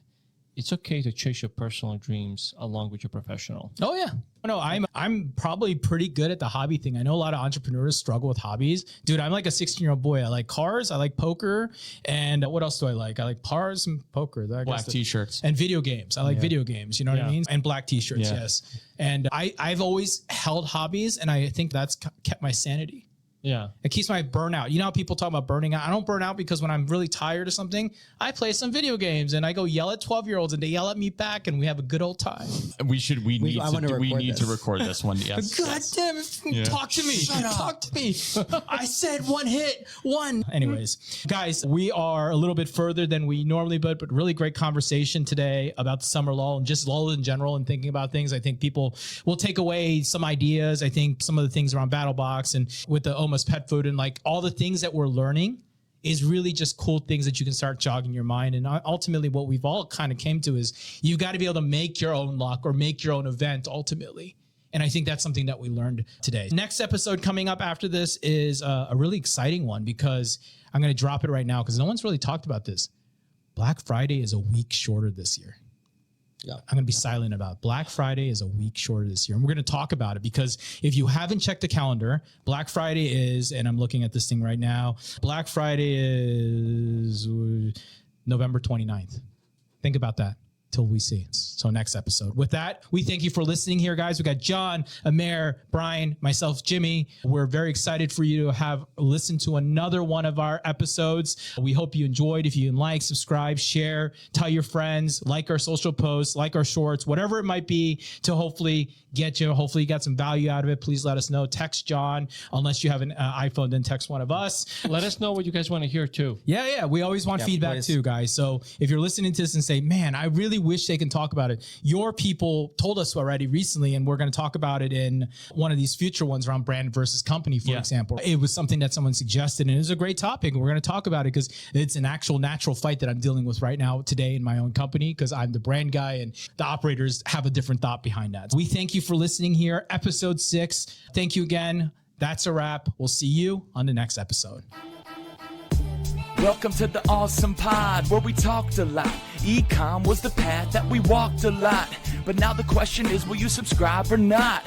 Speaker 2: it's okay to chase your personal dreams along with your professional.
Speaker 3: Oh yeah. No, I'm probably pretty good at the hobby thing. I know a lot of entrepreneurs struggle with hobbies. Dude, I'm like a 16-year-old boy. I like cars, I like poker, and what else do I like? I like cars and poker.
Speaker 5: Black t-shirts.
Speaker 3: And video games. I like video games, you know what I mean? And black t-shirts, yes. And I've always held hobbies, and I think that's kept my sanity.
Speaker 2: Yeah.
Speaker 3: It keeps my burnout. You know how people talk about burning out? I don't burn out because when I'm really tired of something, I play some video games and I go yell at 12-year-olds and they yell at me back and we have a good old time.
Speaker 5: We need to record this one. Yes.
Speaker 3: God damn it. Talk to me. Talk to me. I said one hit. Anyways, guys, we are a little bit further than we normally, but really great conversation today about the summer lull and just lull in general and thinking about things. I think people will take away some ideas. I think some of the things around BattlBox and with the almost pet food and like all the things that we're learning is really just cool things that you can start jogging your mind. And ultimately what we've all kind of came to is you've got to be able to make your own luck or make your own event ultimately. And I think that's something that we learned today. Next episode coming up after this is a really exciting one because I'm going to drop it right now because no one's really talked about this. Black Friday is a week shorter this year. Yeah, I'm going to be silent about it. Black Friday is a week shorter this year. And we're going to talk about it because if you haven't checked the calendar, Black Friday is, and I'm looking at this thing right now, Black Friday is November 29th. Think about that till we see. So next episode. With that, we thank you for listening here, guys. We got John, Amer, Bryan, myself, Jimmy. We're very excited for you to have listened to another one of our episodes. We hope you enjoyed. If you can like, subscribe, share, tell your friends, like our social posts, like our shorts, whatever it might be to hopefully get you. Hopefully you got some value out of it. Please let us know. Text John, unless you have an iPhone, then text one of us.
Speaker 2: Let us know what you guys want to hear too.
Speaker 3: Yeah. We always want feedback too, guys. So if you're listening to this and say, man, I really wish they can talk about it. Your people told us already recently, and we're going to talk about it in one of these future ones around brand versus company, for example. It was something that someone suggested, and it was a great topic. And we're going to talk about it because it's an actual natural fight that I'm dealing with right now today in my own company because I'm the brand guy and the operators have a different thought behind that. So we thank you for listening here. Episode 6. Thank you again. That's a wrap. We'll see you on the next episode.
Speaker 4: Welcome to the ASOM Pod, where we talked a lot. E-com was the path that we walked a lot. But now the question is, will you subscribe or not?